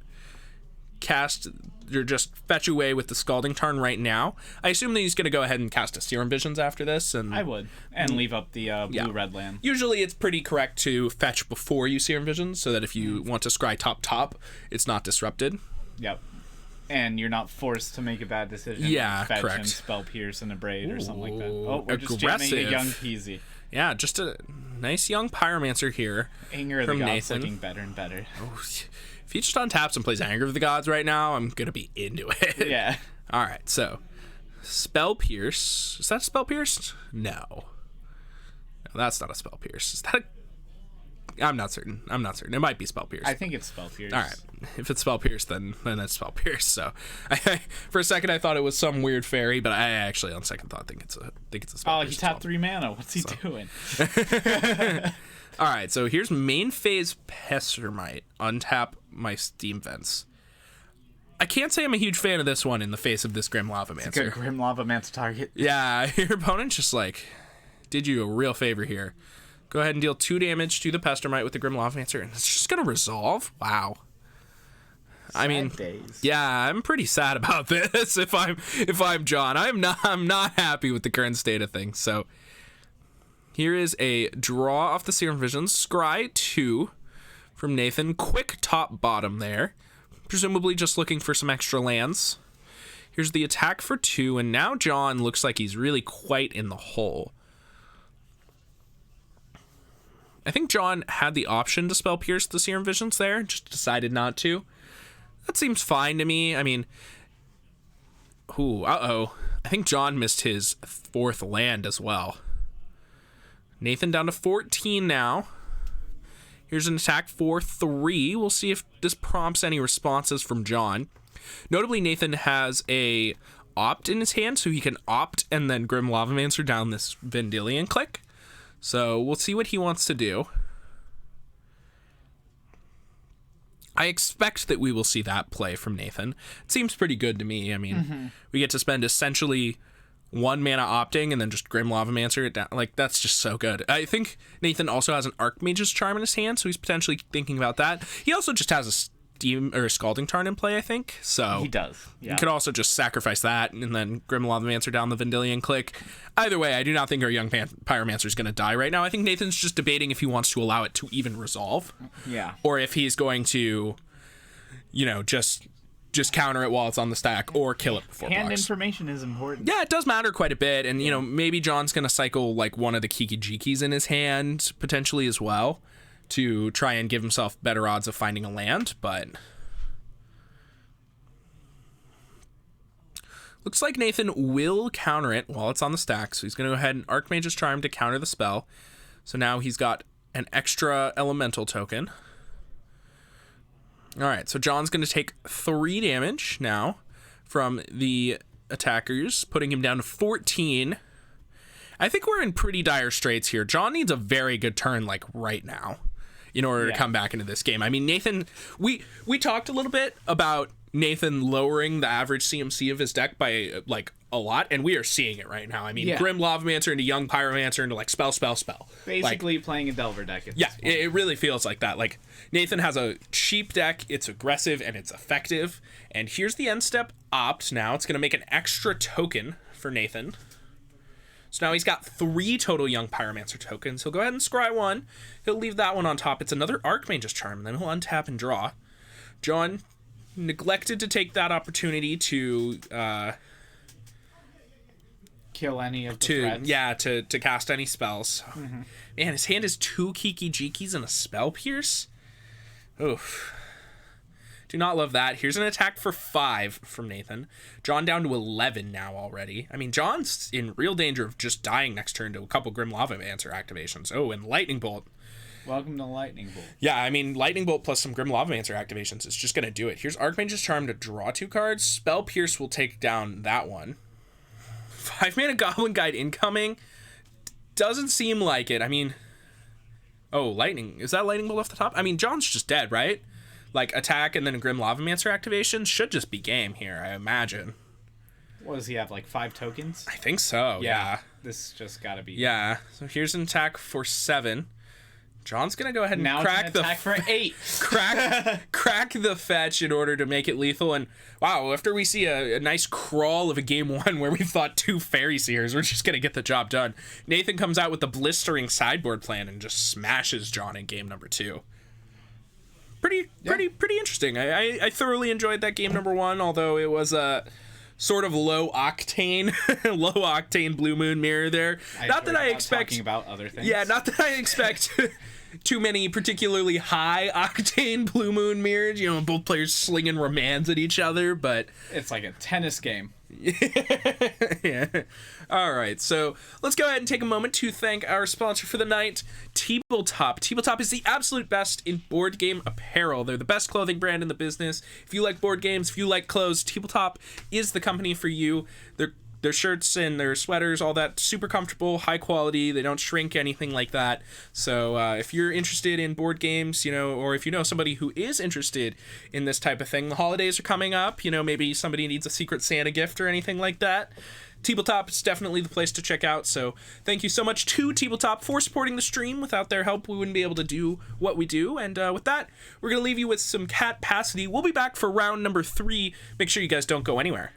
Speaker 1: cast or just fetch away with the Scalding Tarn right now. I assume that he's going to go ahead and cast a Serum Visions after this. And
Speaker 3: I would. And leave up the blue-red land.
Speaker 1: Usually it's pretty correct to fetch before you Serum Visions so that if you want to scry top, it's not disrupted.
Speaker 3: Yep. And you're not forced to make a bad decision.
Speaker 1: Yeah,
Speaker 3: fetch
Speaker 1: correct.
Speaker 3: And Spell Pierce and Abrade or something like that.
Speaker 1: Ooh,
Speaker 3: We're just jamming a
Speaker 1: aggressive.
Speaker 3: young Peasy.
Speaker 1: Yeah, just a nice young Pyromancer here.
Speaker 3: Anger of the
Speaker 1: from
Speaker 3: Gods
Speaker 1: Nathan.
Speaker 3: looking better and better.
Speaker 1: If he just untaps and plays Anger of the Gods right now, I'm going to be into it.
Speaker 3: Yeah.
Speaker 1: All right, so Spell Pierce. Is that a Spell Pierce? No, that's not a Spell Pierce. Is that a... I'm not certain. It might be Spell Pierce.
Speaker 3: I think it's Spell Pierce.
Speaker 1: All right. If it's Spell Pierce, then that's Spell Pierce. So, for a second, I thought it was some weird fairy, but I actually, on second thought, think it's a Spell Pierce.
Speaker 3: Oh, he tapped 3 mana. What's he doing?
Speaker 1: All right, so here's main phase Pestermite. Untap my Steam Vents. I can't say I'm a huge fan of this one in the face of this Grim Lavamancer.
Speaker 3: Good Grim Lavamancer target.
Speaker 1: Yeah, your opponent's just did you a real favor here. Go ahead and deal 2 damage to the Pestermite with the Grim Lavamancer, and it's just gonna resolve. Wow.
Speaker 3: Sad days.
Speaker 1: Yeah, I'm pretty sad about this. If I'm John, I'm not happy with the current state of things. So here is a draw off the Serum Visions, scry 2 from Nathan. Quick top bottom there, presumably just looking for some extra lands. Here's the attack for 2, and now John looks like he's really quite in the hole. I think John had the option to Spell Pierce the Serum Visions there, just decided not to. That seems fine to me. I mean, I think John missed his 4th land as well. Nathan down to 14 now. Here's an attack for 3. We'll see if this prompts any responses from John. Notably, Nathan has a opt in his hand, so he can opt and then Grim Lavamancer down this Vendilion click. So we'll see what he wants to do. I expect that we will see that play from Nathan. It seems pretty good to me. I mean, we get to spend essentially 1 mana opting and then just Grim Lavamancer it down. That's just so good. I think Nathan also has an Archmage's Charm in his hand, so he's potentially thinking about that. He also just has a Steam or a Scalding Tarn in play, I think. So
Speaker 3: He does. Yeah.
Speaker 1: You could also just sacrifice that and then Grim Lavamancer down the Vendilion click. Either way, I do not think our young Pyromancer is going to die right now. I think Nathan's just debating if he wants to allow it to even resolve.
Speaker 3: Yeah.
Speaker 1: Or if he's going to, just counter it while it's on the stack or kill it before
Speaker 3: Hand
Speaker 1: blocks.
Speaker 3: information is important.
Speaker 1: Yeah, it does matter quite a bit. And, maybe John's going to cycle one of the Kiki Jikis in his hand potentially as well to try and give himself better odds of finding a land. But looks like Nathan will counter it while it's on the stack. So he's going to go ahead and Archmage's Charm to counter the spell. So now he's got an extra elemental token. All right, so John's going to take 3 damage now from the attackers, putting him down to 14. I think we're in pretty dire straits here. John needs a very good turn, right now, in order to come back into this game. I mean, Nathan, we talked a little bit about Nathan lowering the average CMC of his deck by, a lot, and we are seeing it right now. I mean, Grim Lavamancer into Young Pyromancer into, spell.
Speaker 3: Basically playing a Delver deck.
Speaker 1: Yeah, it really feels like that. Nathan has a cheap deck, it's aggressive, and it's effective. And here's the end step opt now. It's going to make an extra token for Nathan. So now he's got 3 total Young Pyromancer tokens. He'll go ahead and scry 1. He'll leave that one on top. It's another Archmage's Charm, and then he'll untap and draw. John neglected to take that opportunity to
Speaker 3: kill any of the threats.
Speaker 1: Yeah, to cast any spells. Man, his hand is 2 Kiki Jikis and a Spell Pierce. Oof. Do not love that. Here's an attack for 5 from Nathan. John down to 11 now already. I mean, John's in real danger of just dying next turn to a couple Grim Lavamancer activations. Oh, and Lightning Bolt.
Speaker 3: Welcome to Lightning Bolt.
Speaker 1: Yeah, I mean, Lightning Bolt plus some Grim Lavamancer activations is just going to do it. Here's Archmage's Charm to draw 2 cards. Spell Pierce will take down that one. 5 mana Goblin Guide incoming. Doesn't seem like it. I mean, Oh, lightning. Is that lightning bolt off the top? I mean, John's just dead, right? Like, attack and then a Grim Lavamancer activation should just be game here, I imagine.
Speaker 3: What does he have, like 5 tokens?
Speaker 1: I think so, yeah.
Speaker 3: This just gotta be...
Speaker 1: Yeah, so here's an attack for 7. John's gonna go ahead and
Speaker 3: now
Speaker 1: crack the
Speaker 3: attack for 8.
Speaker 1: crack the fetch in order to make it lethal. And wow, after we see a nice crawl of a game 1 where we thought 2 Fairy Seers, we're just gonna get the job done. Nathan comes out with the blistering sideboard plan and just smashes John in game number 2. Pretty interesting. I thoroughly enjoyed that game number 1, although it was a sort of low octane Blue Moon Mirror there. Not that I expect
Speaker 3: talking about other things.
Speaker 1: Yeah, not that I expect too many particularly high octane Blue Moon Mirrors, you know, both players slinging Ramans at each other, but
Speaker 3: it's like a tennis game.
Speaker 1: Yeah. All right, so let's go ahead and take a moment to thank our sponsor for the night, Tabletop. Tabletop is the absolute best in board game apparel. They're the best clothing brand in the business. If you like board games, if you like clothes, Tabletop is the company for you. Their shirts and their sweaters, all that, super comfortable, high quality. They don't shrink, anything like that. So if you're interested in board games, you know, or if you know somebody who is interested in this type of thing, the holidays are coming up. You know, maybe somebody needs a Secret Santa gift or anything like that. Tabletop is definitely the place to check out. So thank you so much to Tabletop for supporting the stream. Without their help, we wouldn't be able to do what we do. And with that, we're going to leave you with some Catpacity. We'll be back for round number 3. Make sure you guys don't go anywhere.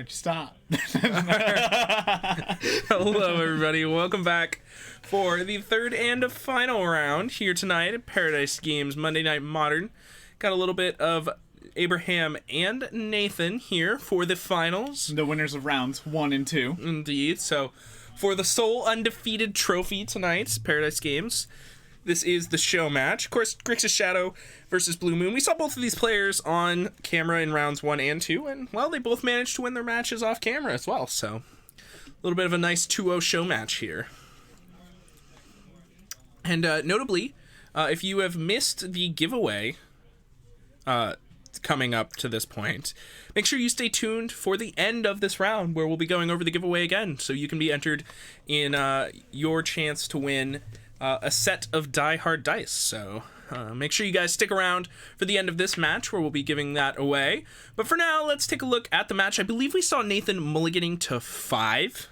Speaker 3: Why'd you stop?
Speaker 1: Hello, everybody. Welcome back for the third and final round here tonight at Pairodice Games Monday Night Modern. Got a little bit of Abraham and Nathan here for the finals.
Speaker 3: The winners of rounds 1 and 2.
Speaker 1: Indeed. So, for the sole undefeated trophy tonight, Pairodice Games, this is the show match. Of course, Grixis Shadow versus Blue Moon. We saw both of these players on camera in rounds 1 and 2, and, well, they both managed to win their matches off camera as well, so a little bit of a nice 2-0 show match here. And notably, if you have missed the giveaway coming up to this point, make sure you stay tuned for the end of this round where we'll be going over the giveaway again, so you can be entered in your chance to win a set of Die Hard dice. So make sure you guys stick around for the end of this match where we'll be giving that away. But for now, let's take a look at the match. I believe we saw Nathan mulliganing to 5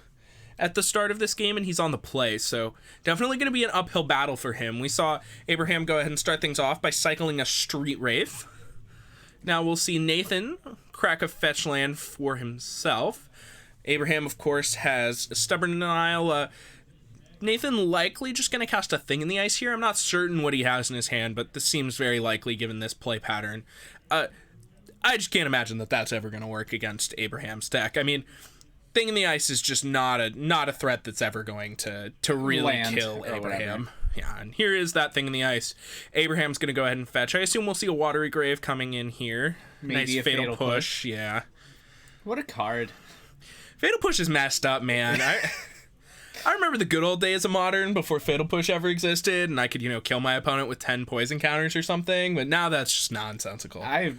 Speaker 1: at the start of this game, and he's on the play, so definitely going to be an uphill battle for him. We saw Abraham go ahead and start things off by cycling a Street Wraith. Now we'll see Nathan crack a fetch land for himself. Abraham, of course, has a Stubborn Denial. Nathan likely just going to cast a Thing in the Ice here. I'm not certain what he has in his hand, but this seems very likely given this play pattern. I just can't imagine that that's ever going to work against Abraham's deck. I mean, Thing in the Ice is just not a threat that's ever going to really
Speaker 3: Land
Speaker 1: kill
Speaker 3: or
Speaker 1: Abraham.
Speaker 3: whatever.
Speaker 1: Yeah, and here is that Thing in the Ice. Abraham's going to go ahead and fetch. I assume we'll see a Watery Grave coming in here.
Speaker 3: Maybe
Speaker 1: nice
Speaker 3: a
Speaker 1: Fatal
Speaker 3: Fatal
Speaker 1: Push. Yeah.
Speaker 3: What a card.
Speaker 1: Fatal Push is messed up, man. I remember the good old days of Modern before Fatal Push ever existed, and I could, kill my opponent with 10 poison counters or something, but now that's just nonsensical.
Speaker 3: I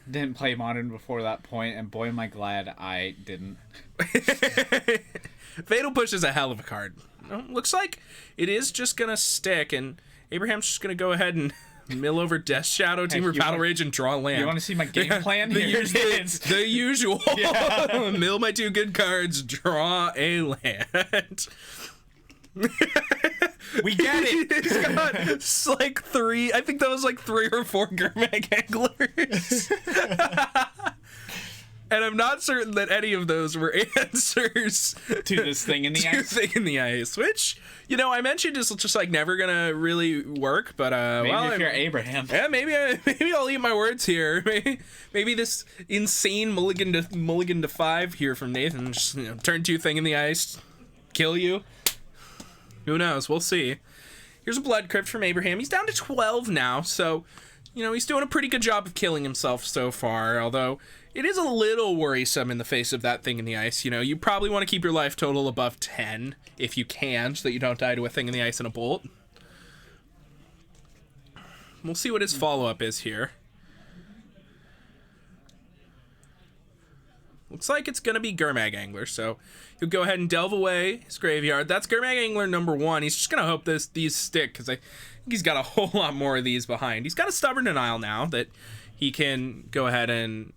Speaker 3: didn't play Modern before that point, and boy am I glad I didn't.
Speaker 1: Fatal Push is a hell of a card. Looks like it is just going to stick, and Abraham's just going to go ahead and mill over Death Shadow, Team Battle Rage, and draw a land.
Speaker 3: You want to see my game plan? Here it is.
Speaker 1: The usual.
Speaker 3: Yeah.
Speaker 1: Mill my 2 good cards, draw a land.
Speaker 3: We get it.
Speaker 1: He's got like 3, I think that was like 3 or 4 Gurmag Anglers. And I'm not certain that any of those were answers
Speaker 3: To this Thing in the Ice.
Speaker 1: Thing in the Ice, which, I mentioned is just like never gonna really work, but
Speaker 3: Maybe if you're Abraham.
Speaker 1: yeah, maybe I'll eat my words here. Maybe this insane mulligan to 5 here from Nathan, just turn 2 Thing in the Ice, kill you. Who knows? We'll see. Here's a Blood Crypt from Abraham. He's down to 12 now, so he's doing a pretty good job of killing himself so far, although it is a little worrisome in the face of that Thing in the Ice. You probably want to keep your life total above 10 if you can, so that you don't die to a Thing in the Ice and a Bolt. We'll see what his follow-up is here. Looks like it's going to be Gurmag Angler, so he'll go ahead and delve away his graveyard. That's Gurmag Angler number 1. He's just going to hope these stick, because I think he's got a whole lot more of these behind. He's got a Stubborn Denial now that he can go ahead and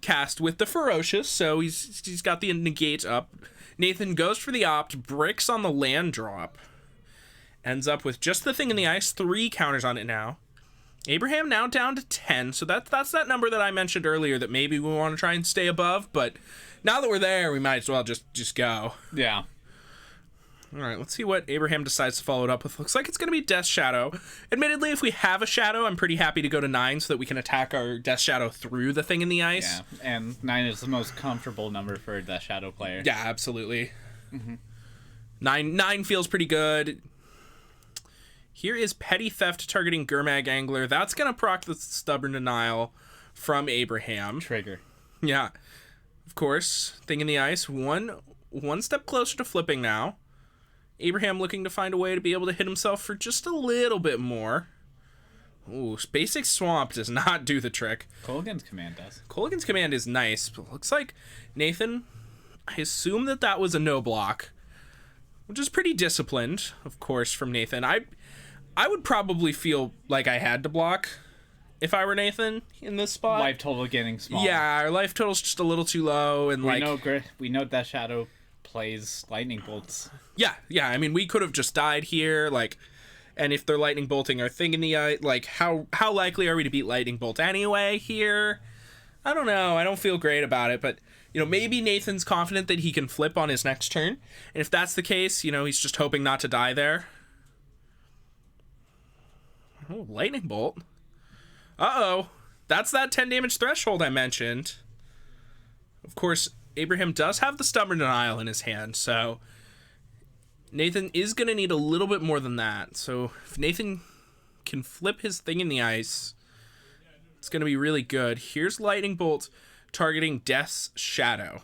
Speaker 1: cast with the Ferocious, so he's got the negate up. Nathan goes for the opt, bricks on the land drop, ends up with just the Thing in the Ice, 3 counters on it now. Abraham now down to 10, so that's that number that I mentioned earlier that maybe we want to try and stay above, but now that we're there, we might as well just go.
Speaker 3: Yeah.
Speaker 1: All right, let's see what Abraham decides to follow it up with. Looks like it's going to be Death Shadow. Admittedly, if we have a Shadow, I'm pretty happy to go to 9 so that we can attack our Death Shadow through the Thing in the Ice.
Speaker 3: Yeah, and 9 is the most comfortable number for a Death Shadow player.
Speaker 1: Yeah, absolutely. 9 feels pretty good. Here is Petty Theft targeting Gurmag Angler. That's going to proc the Stubborn Denial from Abraham.
Speaker 3: Trigger.
Speaker 1: Yeah. Of course, Thing in the Ice. One step closer to flipping now. Abraham looking to find a way to be able to hit himself for just a little bit more. Ooh, Basic Swamp does not do the trick.
Speaker 3: Kolaghan's Command does.
Speaker 1: Kolaghan's Command is nice, but looks like Nathan, I assume that was a no block, which is pretty disciplined, of course, from Nathan. I would probably feel like I had to block if I were Nathan in this spot.
Speaker 3: Life total getting small.
Speaker 1: Yeah, our life total's just a little too low, and
Speaker 3: we know that Shadow plays lightning bolts.
Speaker 1: Yeah. I mean, we could have just died here, and if they're lightning bolting our Thing in the Eye, how likely are we to beat lightning bolt anyway here? I don't know. I don't feel great about it, but maybe Nathan's confident that he can flip on his next turn. And if that's the case, he's just hoping not to die there. Oh, lightning bolt. Uh-oh. That's that 10 damage threshold I mentioned. Of course, Abraham does have the stubborn denial in his hand, so Nathan is going to need a little bit more than that. So if Nathan can flip his thing in the ice, it's going to be really good. Here's lightning bolt targeting Death's Shadow.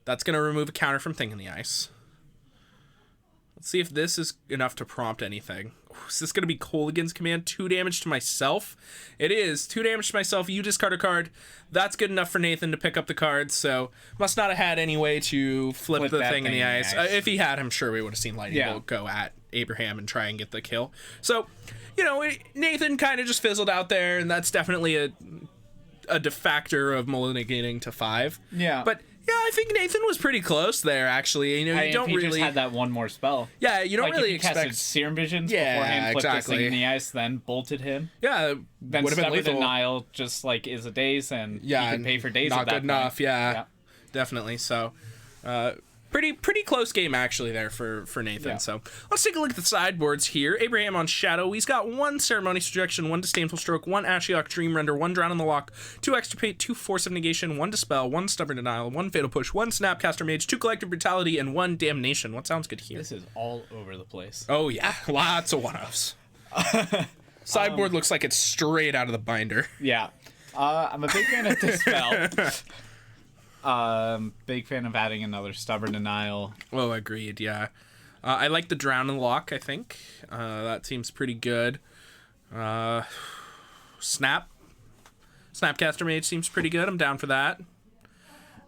Speaker 1: That's going to remove a counter from thing in the ice. Let's see if this is enough to prompt anything. Is this going to be Colligan's command? 2 damage to myself? It is. 2 damage to myself. You discard a card. That's good enough for Nathan to pick up the cards, so must not have had any way to flip the thing in the ice. If he had, I'm sure we would have seen Lightning Bolt go at Abraham and try and get the kill. So, Nathan kind of just fizzled out there, and that's definitely a defactor of mulligating to 5.
Speaker 3: Yeah.
Speaker 1: But yeah, I think Nathan was pretty close there, actually. You don't
Speaker 3: he
Speaker 1: really
Speaker 3: just had that one more spell.
Speaker 1: Yeah, you don't really
Speaker 3: if he
Speaker 1: expect
Speaker 3: casted Serum Visions beforehand, flipped this thing in the ice, then bolted him.
Speaker 1: Yeah,
Speaker 3: then
Speaker 1: would have been lethal.
Speaker 3: Denial just is a daze, and you can pay for days.
Speaker 1: Not
Speaker 3: at that
Speaker 1: good enough.
Speaker 3: point.
Speaker 1: Yeah, definitely. So, pretty close game actually there for Nathan.
Speaker 3: Yeah.
Speaker 1: So let's take a look at the sideboards here. Abraham on Shadow. He's got 1 Ceremonious Rejection, 1 Disdainful Stroke, 1 Ashiok Dream Render, 1 Drown in the Lock, 2 Extirpate, 2 Force of Negation, 1 Dispel, 1 Stubborn Denial, 1 Fatal Push, 1 Snapcaster Mage, 2 Collective Brutality, and 1 Damnation. What sounds good here?
Speaker 3: This is all over the place.
Speaker 1: Oh yeah, lots of one-offs. Sideboard looks like it's straight out of the binder.
Speaker 3: Yeah. I'm a big fan of Dispel. Big fan of adding another Stubborn Denial.
Speaker 1: Oh, agreed, yeah. I like the Drown and Lock, I think. That seems pretty good. Snapcaster Mage seems pretty good. I'm down for that.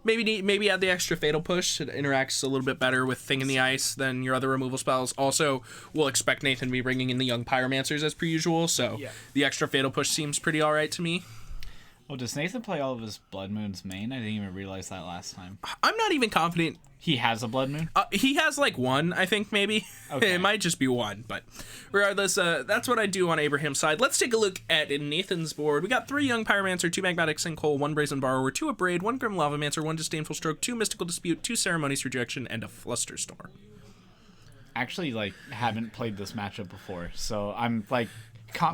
Speaker 1: Maybe add the extra Fatal Push. It interacts a little bit better with Thing in the Ice than your other removal spells. Also, we'll expect Nathan to be bringing in the Young Pyromancers as per usual, so the extra Fatal Push seems pretty alright to me.
Speaker 3: Oh, does Nathan play all of his Blood Moons main? I didn't even realize that last time.
Speaker 1: I'm not even confident.
Speaker 3: He has a Blood Moon?
Speaker 1: He has 1, I think, maybe. Okay. It might just be 1, but regardless, that's what I do on Abraham's side. Let's take a look at Nathan's board. We got 3 Young Pyromancer, 2 Magmatic Sinkhole, 1 Brazen Borrower, 2 Abrade, 1 Grim Lavamancer, 1 Disdainful Stroke, 2 Mystical Dispute, 2 Ceremonious Rejection, and a Flusterstorm.
Speaker 3: Actually, haven't played this matchup before, so I'm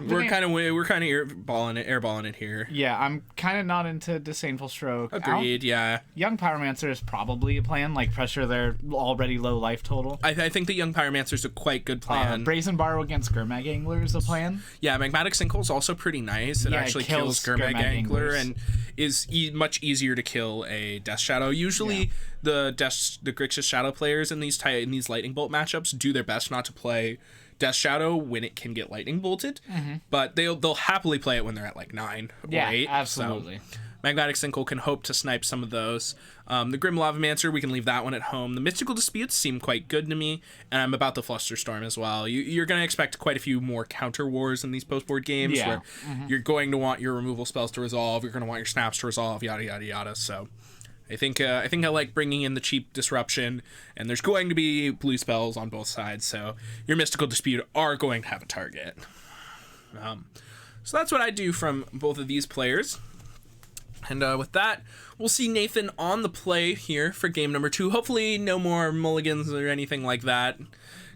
Speaker 1: we're kind of airballing it here.
Speaker 3: Yeah, I'm kind of not into Disdainful Stroke.
Speaker 1: Agreed. Yeah.
Speaker 3: Young Pyromancer is probably a plan. Pressure their already low life total.
Speaker 1: I think the Young Pyromancer is a quite good plan.
Speaker 3: Brazen Borrow against Gurmag Angler is a plan.
Speaker 1: Yeah, Magmatic Sinkhole is also pretty nice. It actually kills Gurmag Angler and is much easier to kill a Death Shadow. Usually, the Grixis Shadow players in these Lightning Bolt matchups do their best not to play Death Shadow when it can get lightning bolted, but they'll happily play it when they're at 9 or 8.
Speaker 3: Absolutely.
Speaker 1: So Magmatic Sinkhole can hope to snipe some of those. The Grim Lavamancer, we can leave that one at home. The Mystical Disputes seem quite good to me, and I'm about the Flusterstorm as well. You're going to expect quite a few more counter wars in these post-board games where you're going to want your removal spells to resolve, you're going to want your snaps to resolve, yada, yada, yada. So I think I like bringing in the cheap disruption, and there's going to be blue spells on both sides, so your Mystical Dispute are going to have a target. So that's what I do from both of these players. And with that, we'll see Nathan on the play here for game number 2. Hopefully no more mulligans or anything like that.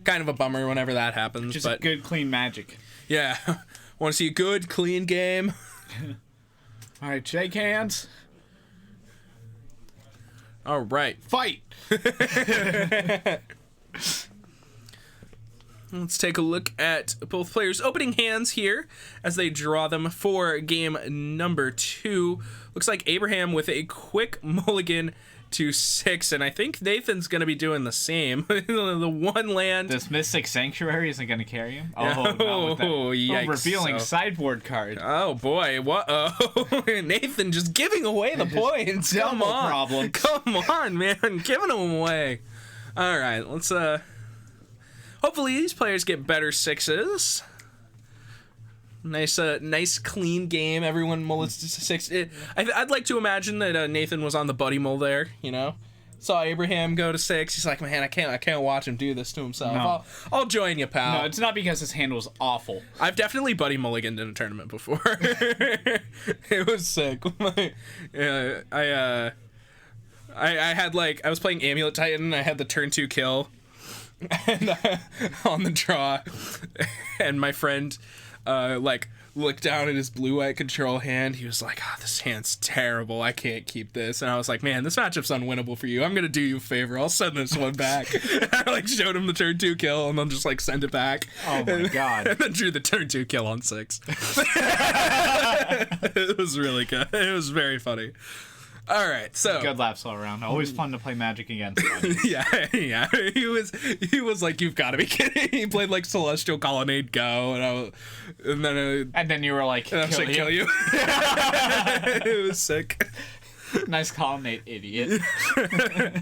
Speaker 1: Kind of a bummer whenever that happens.
Speaker 3: Just a good, clean Magic.
Speaker 1: Yeah. Want to see a good, clean game?
Speaker 3: All right, shake hands.
Speaker 1: All right.
Speaker 3: Fight!
Speaker 1: Let's take a look at both players' opening hands here as they draw them for game number 2. Looks like Abraham with a quick mulligan to 6, and I think Nathan's going to be doing the same. The 1 land.
Speaker 3: This Mystic Sanctuary isn't going to carry him?
Speaker 1: Yikes.
Speaker 3: Revealing sideboard card.
Speaker 1: Oh, boy. What? Nathan just giving away the points. Come on.
Speaker 3: Problem.
Speaker 1: Come on, man. Giving them away. All right. Let's, hopefully these players get better 6s. Nice clean game. Everyone mullets to 6. I'd like to imagine that Nathan was on the buddy mull there, saw Abraham go to 6. He's like, man, I can't watch him do this to himself.
Speaker 3: No.
Speaker 1: I'll join you, pal.
Speaker 3: No, it's not because his hand was awful.
Speaker 1: I've definitely buddy mulliganed in a tournament before. It was sick. I had I was playing Amulet Titan and I had the turn 2 kill and on the draw, and my friend looked down at his blue-white control hand. He was like, this hand's terrible. I can't keep this. And I was like, man, this matchup's unwinnable for you. I'm going to do you a favor. I'll send this one back. I showed him the turn 2 kill and then just send it back.
Speaker 3: Oh my god.
Speaker 1: And then drew the turn 2 kill on 6. It was really good. It was very funny. All right, so
Speaker 3: Good laughs all around. Always fun to play Magic against.
Speaker 1: yeah. He was like, you've got to be kidding. He played Celestial Colonnade Go, and then
Speaker 3: you were like,
Speaker 1: kill you. It was sick.
Speaker 3: Nice Colonnade, idiot.
Speaker 1: I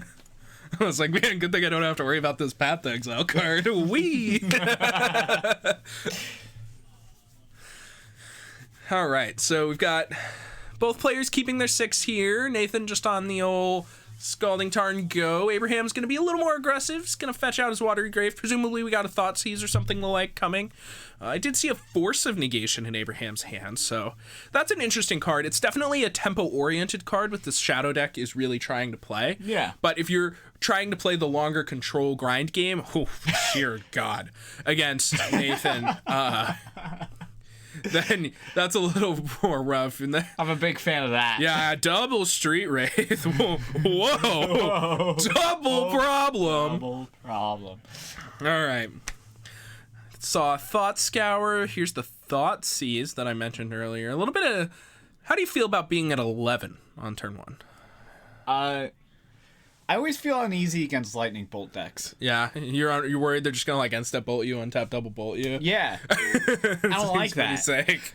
Speaker 1: was like, man, good thing I don't have to worry about this Path to Exile card. Wee. All right, so we've got both players keeping their 6 here. Nathan just on the old Scalding Tarn Go. Abraham's going to be a little more aggressive. He's going to fetch out his Watery Grave. Presumably we got a Thoughtseize or something the like coming. I did see a Force of Negation in Abraham's hand, so that's an interesting card. It's definitely a tempo-oriented card with this Shadow deck is really trying to play.
Speaker 3: Yeah.
Speaker 1: But if you're trying to play the longer control grind game, dear God, against Nathan, then that's a little more rough. And then,
Speaker 3: I'm a big fan of that.
Speaker 1: yeah, double Street Wraith. Whoa. Double problem.
Speaker 3: Double problem.
Speaker 1: All right. Saw Thought Scour. Here's the Thoughtseize that I mentioned earlier. A little bit of... How do you feel about being at 11 on turn 1?
Speaker 3: I always feel uneasy against Lightning Bolt decks.
Speaker 1: Yeah, you're worried they're just gonna Insta Bolt you, untap double bolt you.
Speaker 3: Yeah. I don't like that.
Speaker 1: Sick.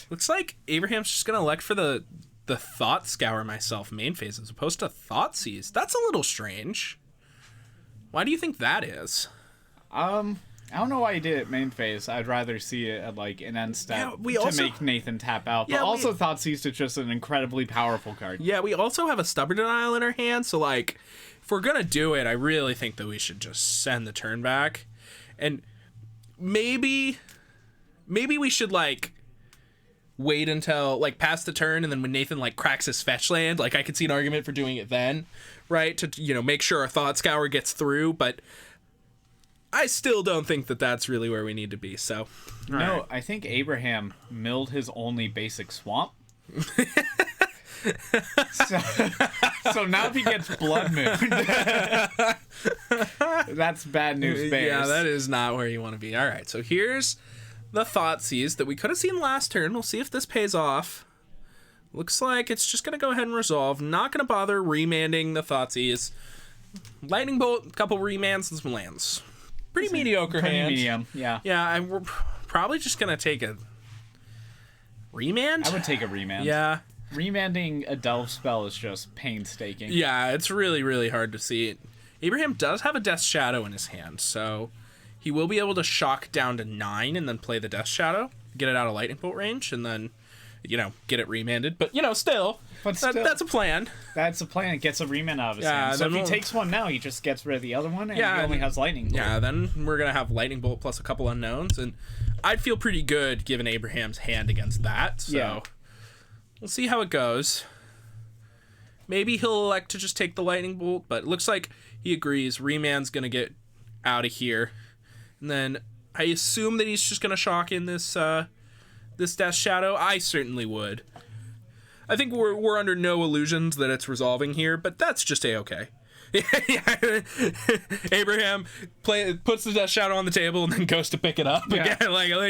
Speaker 1: Looks like Abraham's just gonna elect for the Thought Scour myself main phase as opposed to Thoughtseize. That's a little strange. Why do you think that is?
Speaker 3: I don't know why he did it main phase. I'd rather see it at an end step to make Nathan tap out. But also Thoughtseize is just an incredibly powerful card.
Speaker 1: Yeah, we also have a Stubborn Denial in our hand, so if we're gonna do it, I really think that we should just send the turn back. And maybe we should wait until past the turn, and then when Nathan cracks his fetch land, I could see an argument for doing it then, right? To make sure our Thought Scour gets through, but I still don't think that that's really where we need to be. So,
Speaker 3: no, I think Abraham milled his only basic swamp. so now if he gets Blood Moon, that's bad news bears.
Speaker 1: Yeah, that is not where you want to be. All right, so here's the Thoughtseize that we could have seen last turn. We'll see if this pays off. Looks like it's just going to go ahead and resolve. Not going to bother remanding the Thoughtseize. Lightning Bolt, a couple remands, and some lands. Pretty mediocre hand.
Speaker 3: Medium, yeah.
Speaker 1: Yeah, we're probably just going to take a remand.
Speaker 3: I would take a remand.
Speaker 1: Yeah.
Speaker 3: Remanding a delve spell is just painstaking.
Speaker 1: Yeah, it's really, really hard to see. Abraham does have a Death Shadow in his hand, so he will be able to shock down to 9 and then play the Death Shadow, get it out of Lightning Bolt range, and then, get it remanded. But, still, that's a plan.
Speaker 3: That's a plan. It gets a remand out of his hand. So if he takes one now, he just gets rid of the other one, and he only has Lightning Bolt.
Speaker 1: Yeah, then we're going to have Lightning Bolt plus a couple unknowns, and I'd feel pretty good given Abraham's hand against that, so we'll see how it goes. Maybe he'll elect to just take the Lightning Bolt, but it looks like he agrees. Remand's going to get out of here. And then I assume that he's just going to shock in this Death Shadow. I certainly would. I think we're under no illusions that it's resolving here, but that's just a-okay. Abraham puts the Death Shadow on the table and then goes to pick it up again.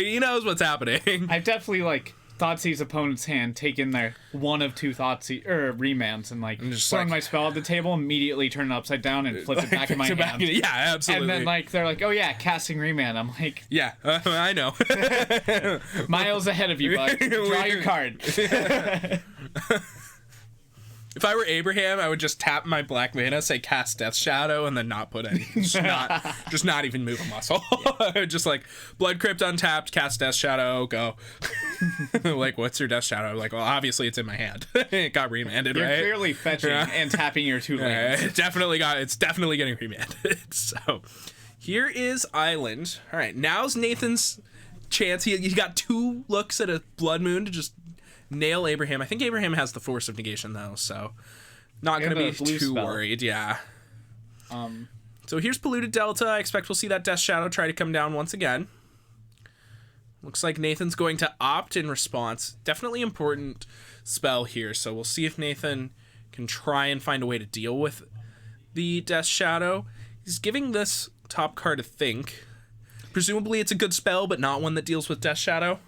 Speaker 1: He knows what's happening.
Speaker 3: I've definitely Thoughtseize opponent's hand, taking their one of two Thoughtseize remands and throwing my spell at the table, immediately turn it upside down and flip it back in my hand.
Speaker 1: Yeah, absolutely.
Speaker 3: And then they're like, oh yeah, casting remand. I'm like,
Speaker 1: yeah, I know.
Speaker 3: Miles ahead of you, bud. Draw your card.
Speaker 1: If I were Abraham, I would just tap my black mana, say cast Death Shadow, and then not put any, just not even move a muscle. Just like Blood Crypt untapped, cast Death Shadow, go. Like, what's your Death Shadow? Like, well, obviously it's in my hand. It got remanded,
Speaker 3: You're
Speaker 1: right?
Speaker 3: clearly fetching and tapping your 2 lands.
Speaker 1: It's definitely getting remanded. So here is Island. All right, now's Nathan's chance. He got 2 looks at a Blood Moon to just nail Abraham. I think Abraham has the Force of Negation though, so not going to be too worried. Yeah. So here's Polluted Delta. I expect we'll see that Death Shadow try to come down once again. Looks like Nathan's going to opt in response. Definitely important spell here, so we'll see if Nathan can try and find a way to deal with the Death Shadow. He's giving this top card a think. Presumably it's a good spell, but not one that deals with Death Shadow.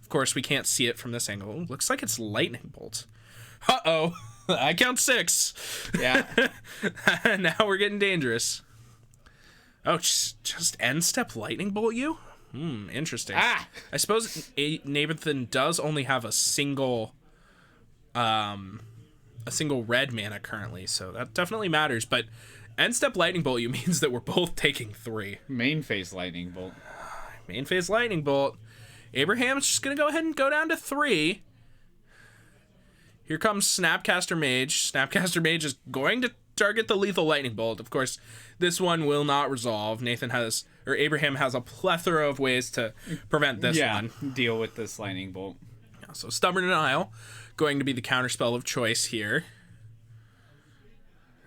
Speaker 1: Of course, we can't see it from this angle. Looks like it's Lightning Bolt. Uh-oh. I count 6.
Speaker 3: Yeah.
Speaker 1: Now we're getting dangerous. Oh, just end step Lightning Bolt you? Interesting. I suppose Nathan does only have a single red mana currently, so that definitely matters. But end step Lightning Bolt you means that we're both taking 3.
Speaker 3: Main phase Lightning Bolt.
Speaker 1: Main phase Lightning Bolt. Abraham's just going to go ahead and go down to 3. Here comes Snapcaster Mage. Snapcaster Mage is going to target the lethal Lightning Bolt. Of course, this one will not resolve. Abraham has a plethora of ways to prevent this one.
Speaker 3: Deal with this Lightning Bolt.
Speaker 1: Yeah, so Stubborn Denial going to be the counterspell of choice here.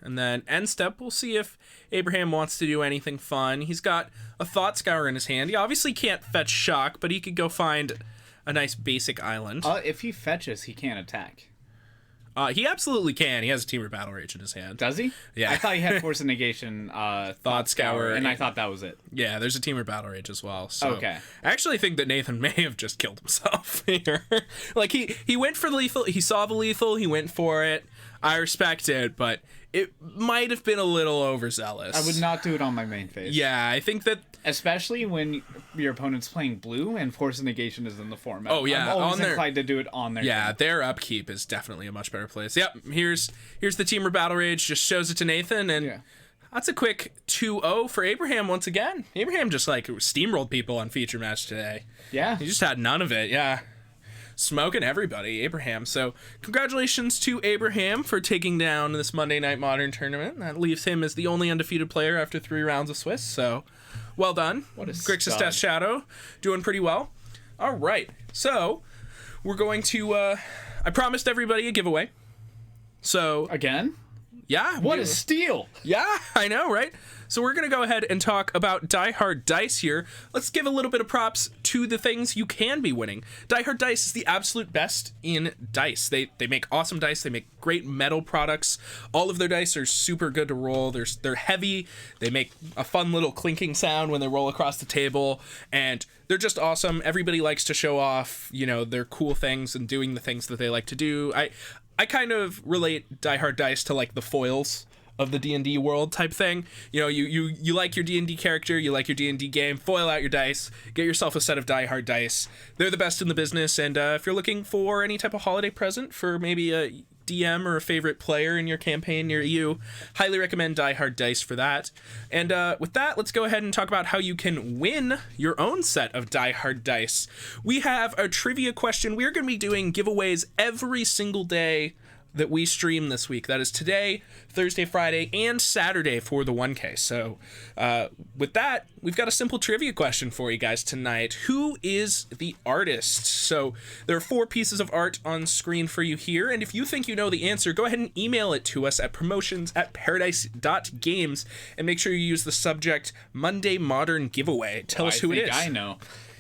Speaker 1: And then end step, we'll see if Abraham wants to do anything fun. He's got a Thought Scour in his hand. He obviously can't fetch Shock, but he could go find a nice basic island.
Speaker 3: If he fetches, he can't attack.
Speaker 1: He absolutely can. He has a Temur Battle Rage in his hand.
Speaker 3: Does he?
Speaker 1: Yeah.
Speaker 3: I thought he had Force of Negation,
Speaker 1: Thought Scour,
Speaker 3: and I thought that was it.
Speaker 1: Yeah, there's a Temur Battle Rage as well. So
Speaker 3: okay.
Speaker 1: I actually think that Nathan may have just killed himself here. Like, he went for the lethal. He saw the lethal. He went for it. I respect it, but it might have been a little overzealous.
Speaker 3: I would not do it on my main phase.
Speaker 1: Yeah, I think that...
Speaker 3: Especially when your opponent's playing blue and Force of Negation is in the format.
Speaker 1: Oh, yeah.
Speaker 3: I'm always inclined to do it on their
Speaker 1: Yeah,
Speaker 3: turn.
Speaker 1: their upkeep is definitely a much better place. Yep, here's the Temur Battle Rage, just shows it to Nathan, and that's a quick 2-0 for Abraham once again. Abraham just, like, steamrolled people on Feature Match today.
Speaker 3: Yeah.
Speaker 1: He just had none of it, yeah. Smoking everybody, Abraham. So congratulations to Abraham for taking down this Monday Night Modern tournament. That leaves him as the only undefeated player after 3 rounds of Swiss. So well done.
Speaker 3: What a
Speaker 1: Grixis Death Shadow doing pretty well. All right. So we're going to I promised everybody a giveaway. So
Speaker 3: again?
Speaker 1: Yeah.
Speaker 3: What a steal.
Speaker 1: Yeah, I know, right? So we're going to go ahead and talk about Die Hard Dice here. Let's give a little bit of props to the things you can be winning. Die Hard Dice is the absolute best in dice. They make awesome dice. They make great metal products. All of their dice are super good to roll. They're heavy. They make a fun little clinking sound when they roll across the table. And they're just awesome. Everybody likes to show off, their cool things and doing the things that they like to do. I kind of relate Die Hard Dice to like the foils of the D&D world type thing. You like your D&D character, you like your D&D game, foil out your dice, get yourself a set of Die Hard Dice. They're the best in the business, and if you're looking for any type of holiday present for maybe a DM or a favorite player in your campaign near you, highly recommend Die Hard Dice for that. And with that, let's go ahead and talk about how you can win your own set of Die Hard Dice. We have a trivia question. We're going to be doing giveaways every single day that we stream this week. That is today, Thursday, Friday, and Saturday for the 1K. So with that, we've got a simple trivia question for you guys tonight. Who is the artist? So there are 4 pieces of art on screen for you here, and if you think you know the answer, go ahead and email it to us at promotions@pairodice.games, and make sure you use the subject Monday Modern Giveaway. Tell us who it is.
Speaker 3: I know.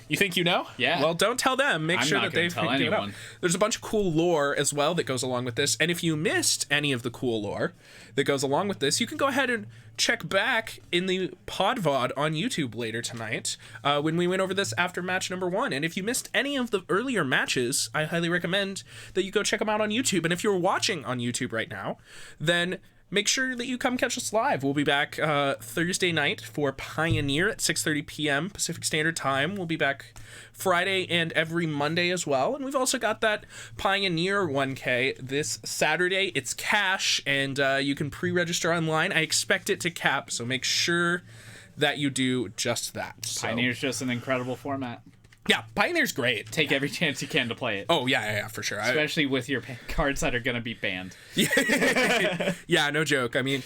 Speaker 1: You think you know?
Speaker 3: Yeah.
Speaker 1: Well, don't tell them. Make sure that they
Speaker 3: tell
Speaker 1: figure it out.
Speaker 3: anyone.
Speaker 1: There's a bunch of cool lore as well that goes along with this. And if you missed any of the cool lore that goes along with this, you can go ahead and check back in the PodVod on YouTube later tonight when we went over this after match number 1. And if you missed any of the earlier matches, I highly recommend that you go check them out on YouTube. And if you're watching on YouTube right now, then make sure that you come catch us live. We'll be back Thursday night for Pioneer at 6:30 p.m. Pacific Standard Time. We'll be back Friday and every Monday as well. And we've also got that Pioneer 1K this Saturday. It's cash, and you can pre-register online. I expect it to cap, so make sure that you do just that. So,
Speaker 3: Pioneer's just an incredible format.
Speaker 1: yeah, Pioneer's great.
Speaker 3: Take every chance you can to play it.
Speaker 1: Oh, yeah, for sure.
Speaker 3: Especially with your cards that are going to be banned.
Speaker 1: Yeah, no joke. I mean,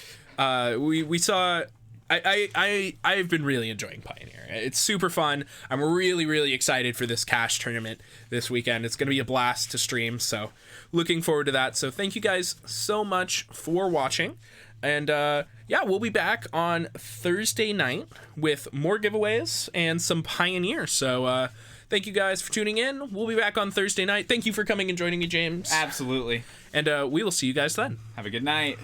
Speaker 1: we saw... I've been really enjoying Pioneer. It's super fun. I'm really, really excited for this cash tournament this weekend. It's going to be a blast to stream, so looking forward to that. So thank you guys so much for watching. And yeah, we'll be back on Thursday night with more giveaways and some Pioneer. So thank you guys for tuning in. We'll be back on Thursday night. Thank you for coming and joining me, James.
Speaker 3: Absolutely.
Speaker 1: And we will see you guys then.
Speaker 3: Have a good night.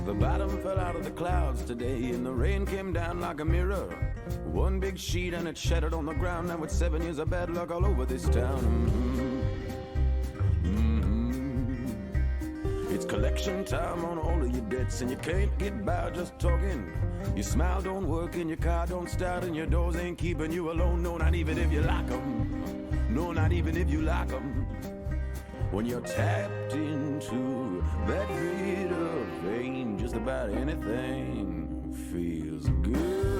Speaker 2: The bottom fell out of the clouds today, and the rain came down like a mirror. One big sheet and it shattered on the ground. Now it's 7 years of bad luck all over this town. It's collection time on all of your debts, and you can't get by just talking. Your smile don't work, and your car don't start, and your doors ain't keeping you alone. No, not even if you lock 'em. No, not even if you lock 'em. When you're tapped into that vital vein, just about anything feels good.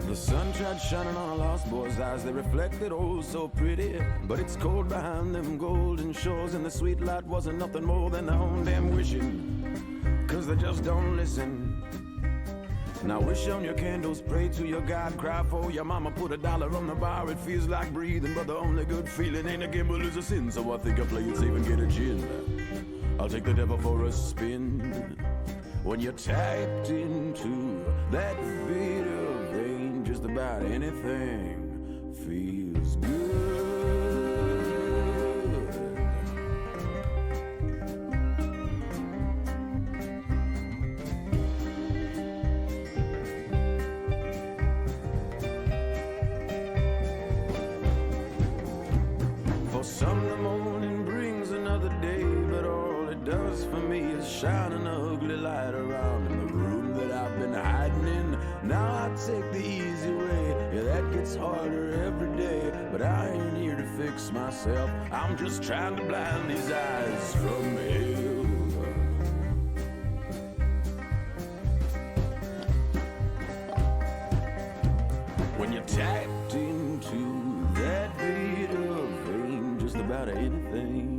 Speaker 2: The sun tried shining on a lost boy's eyes. They reflected oh so pretty, but it's cold behind them golden shores, and the sweet light wasn't nothing more than their own damn wishing, 'cause they just don't listen. Now wish on your candles, pray to your God, cry for your mama, put $1 on the bar. It feels like breathing, but the only good feeling ain't a gamble is a sin. So I think I play it safe and get a gin. I'll take the devil for a spin. When you're tapped into that vital vein, just about anything feels good. For some the morning brings another day, but all it does for me is shine an ugly light around in the room that I've been hiding in. Now I take the easy way, yeah, that gets harder every day, but I ain't here to fix myself. I'm just trying to blind these eyes from hell. When you're tapped into that vital vein, just about anything